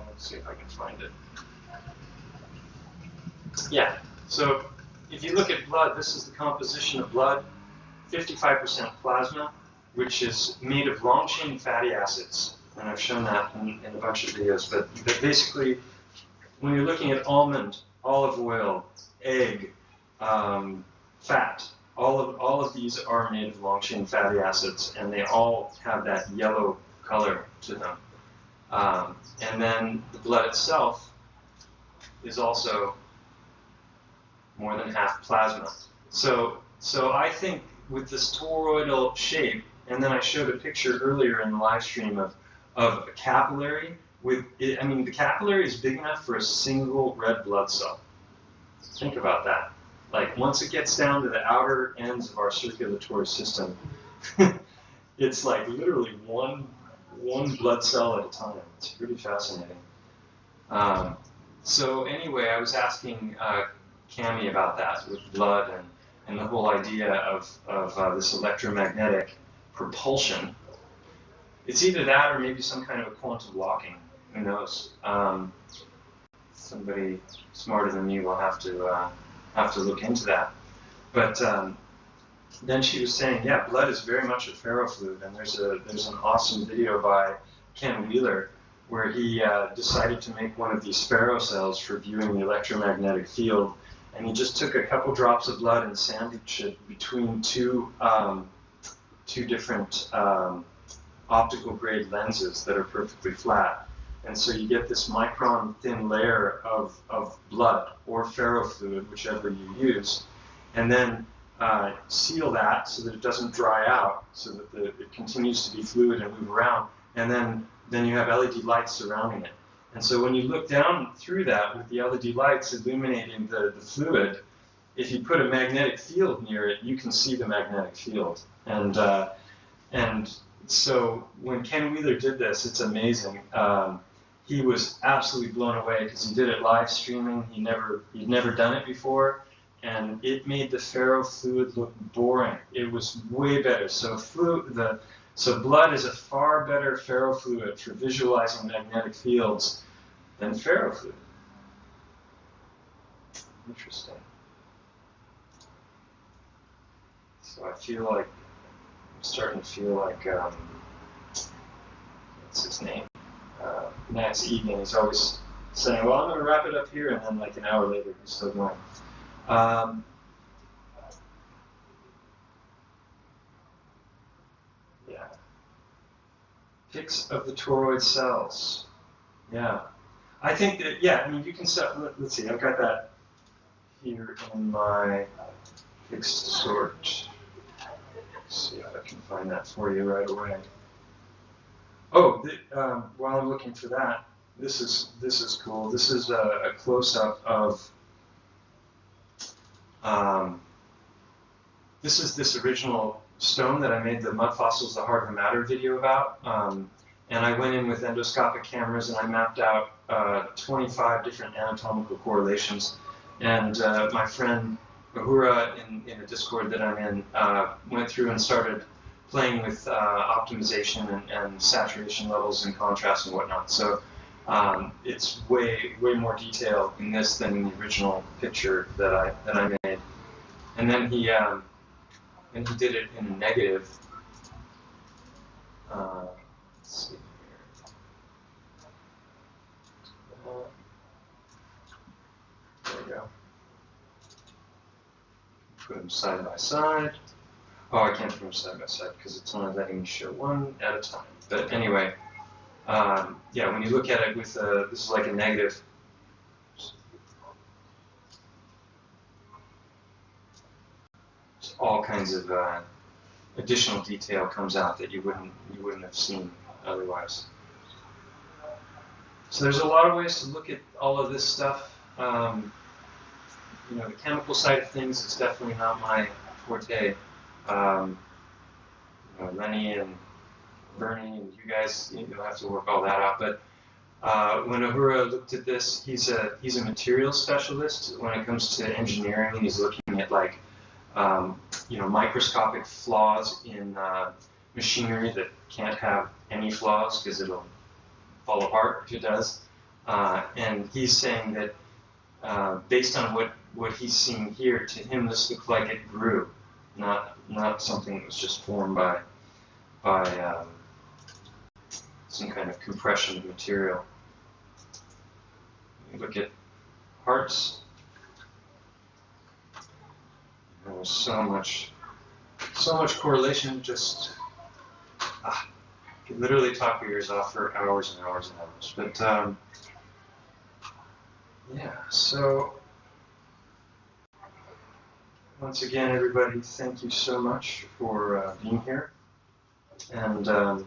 Let's see if I can find it. Yeah, so if you look at blood, this is the composition of blood. 55% plasma, which is made of long-chain fatty acids. And I've shown that in a bunch of videos. But basically, when you're looking at almond, olive oil, egg, fat, all of these are made of long-chain fatty acids, and they all have that yellow color to them. And then the blood itself is also more than half plasma. So I think with this toroidal shape, and then I showed a picture earlier in the live stream of a capillary with, I mean, the capillary is big enough for a single red blood cell. Think about that. Like once it gets down to the outer ends of our circulatory system, it's like literally one blood cell at a time. It's pretty fascinating. So anyway, I was asking Cami about that with blood and the whole idea of this electromagnetic propulsion. It's either that or maybe some kind of a quantum locking. Who knows? Somebody smarter than me will have to look into that. But then she was saying, yeah, blood is very much a ferrofluid, and there's an awesome video by Ken Wheeler where he decided to make one of these ferrocells for viewing the electromagnetic field, and he just took a couple drops of blood and sandwiched it between two different optical grade lenses that are perfectly flat. And so you get this micron thin layer of blood or ferrofluid, whichever you use, and then seal that so that it doesn't dry out, so that it continues to be fluid and move around, and then you have LED lights surrounding it. And so when you look down through that with the LED lights illuminating the fluid, if you put a magnetic field near it, you can see the magnetic field. And so when Ken Wheeler did this, it's amazing. He was absolutely blown away because he did it live streaming. He'd never done it before, and it made the ferrofluid look boring. It was way better. So blood is a far better ferrofluid for visualizing magnetic fields than ferrofluid. Interesting. So I feel like I'm starting to feel like what's his name? Max Egan. He's always saying, "Well, I'm going to wrap it up here," and then like an hour later, he's still going. Yeah. Pics of the toroid cells. Yeah. I think that, yeah, I mean, you can set, let's see, I've got that here in my fixed sort. Let's see if I can find that for you right away. Oh, while I'm looking for that, this is cool. This is a close-up of, this is this original stone that I made the Mud Fossils, the Heart of the Matter video about. And I went in with endoscopic cameras and I mapped out 25 different anatomical correlations. And my friend Uhura in a Discord that I'm in went through and started playing with optimization and saturation levels and contrast and whatnot. So it's way more detail in this than in the original picture that I made. And then he did it in negative. Let's see here. There we go. Put them side by side. Oh, I can't put them side by side because it's only letting me show one at a time. But anyway, yeah, when you look at it with this is like a negative. All kinds of additional detail comes out that you wouldn't have seen otherwise. So there's a lot of ways to look at all of this stuff. You know, the chemical side of things is definitely not my forte. You know, Lenny and Bernie and you guys, you'll have to work all that out. But when Ahura looked at this, he's a materials specialist. When it comes to engineering, he's looking at like you know, microscopic flaws in machinery that can't have any flaws because it'll fall apart if it does. And he's saying that based on what he's seeing here, to him this looked like it grew, not something that was just formed by some kind of compression of material. You look at hearts. There was so much correlation. Just you could literally talk your ears off for hours and hours and hours. But yeah, so once again, everybody, thank you so much for being here. And if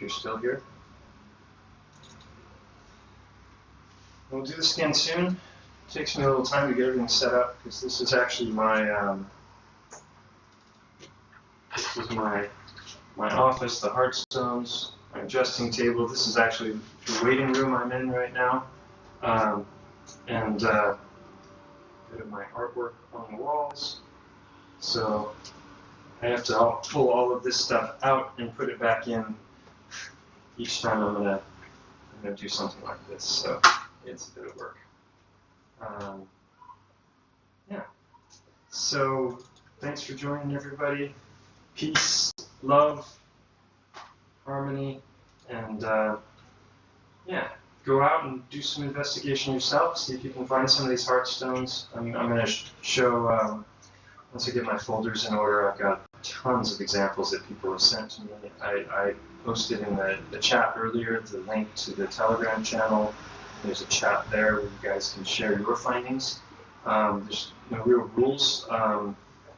you're still here, we'll do the scan soon. It takes me a little time to get everything set up because this is actually my my office, the Heartstones, my adjusting table. This is actually the waiting room I'm in right now, and a bit of my artwork on the walls. So I have to pull all of this stuff out and put it back in each time I'm gonna do something like this. So it's a bit of work. Yeah. So thanks for joining, everybody. Peace, love, harmony, and yeah, go out and do some investigation yourself. See if you can find some of these Heartstones. I'm going to show, once I get my folders in order, I've got tons of examples that people have sent to me. I posted in the chat earlier the link to the Telegram channel. There's a chat there where you guys can share your findings. There's no real rules.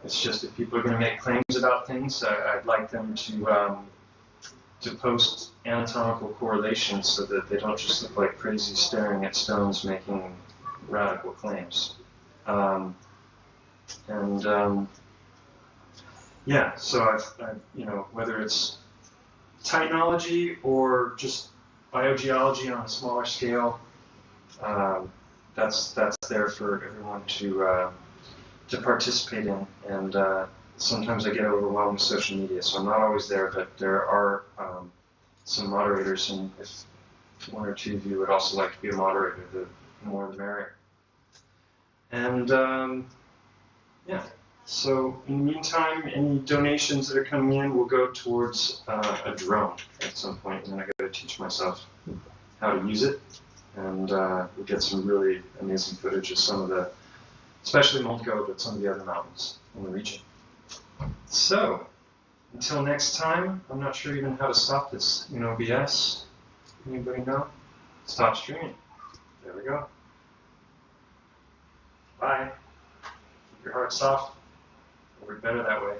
It's just if people are going to make claims about things, I'd like them to post anatomical correlations so that they don't just look like crazy staring at stones making radical claims. Yeah, so I've you know, whether it's technology or just biogeology on a smaller scale, that's there for everyone to participate in. And sometimes I get overwhelmed with social media, so I'm not always there, but there are some moderators, and if one or two of you would also like to be a moderator, the more the merrier. And yeah, so in the meantime, any donations that are coming in will go towards a drone at some point, and then I got to teach myself how to use it, and we'll get some really amazing footage of some of the, especially Montgo, but some of the other mountains in the region. So, until next time, I'm not sure even how to stop this in OBS. Anybody know? Stop streaming. There we go. Bye. Keep your heart soft. It'll work better that way.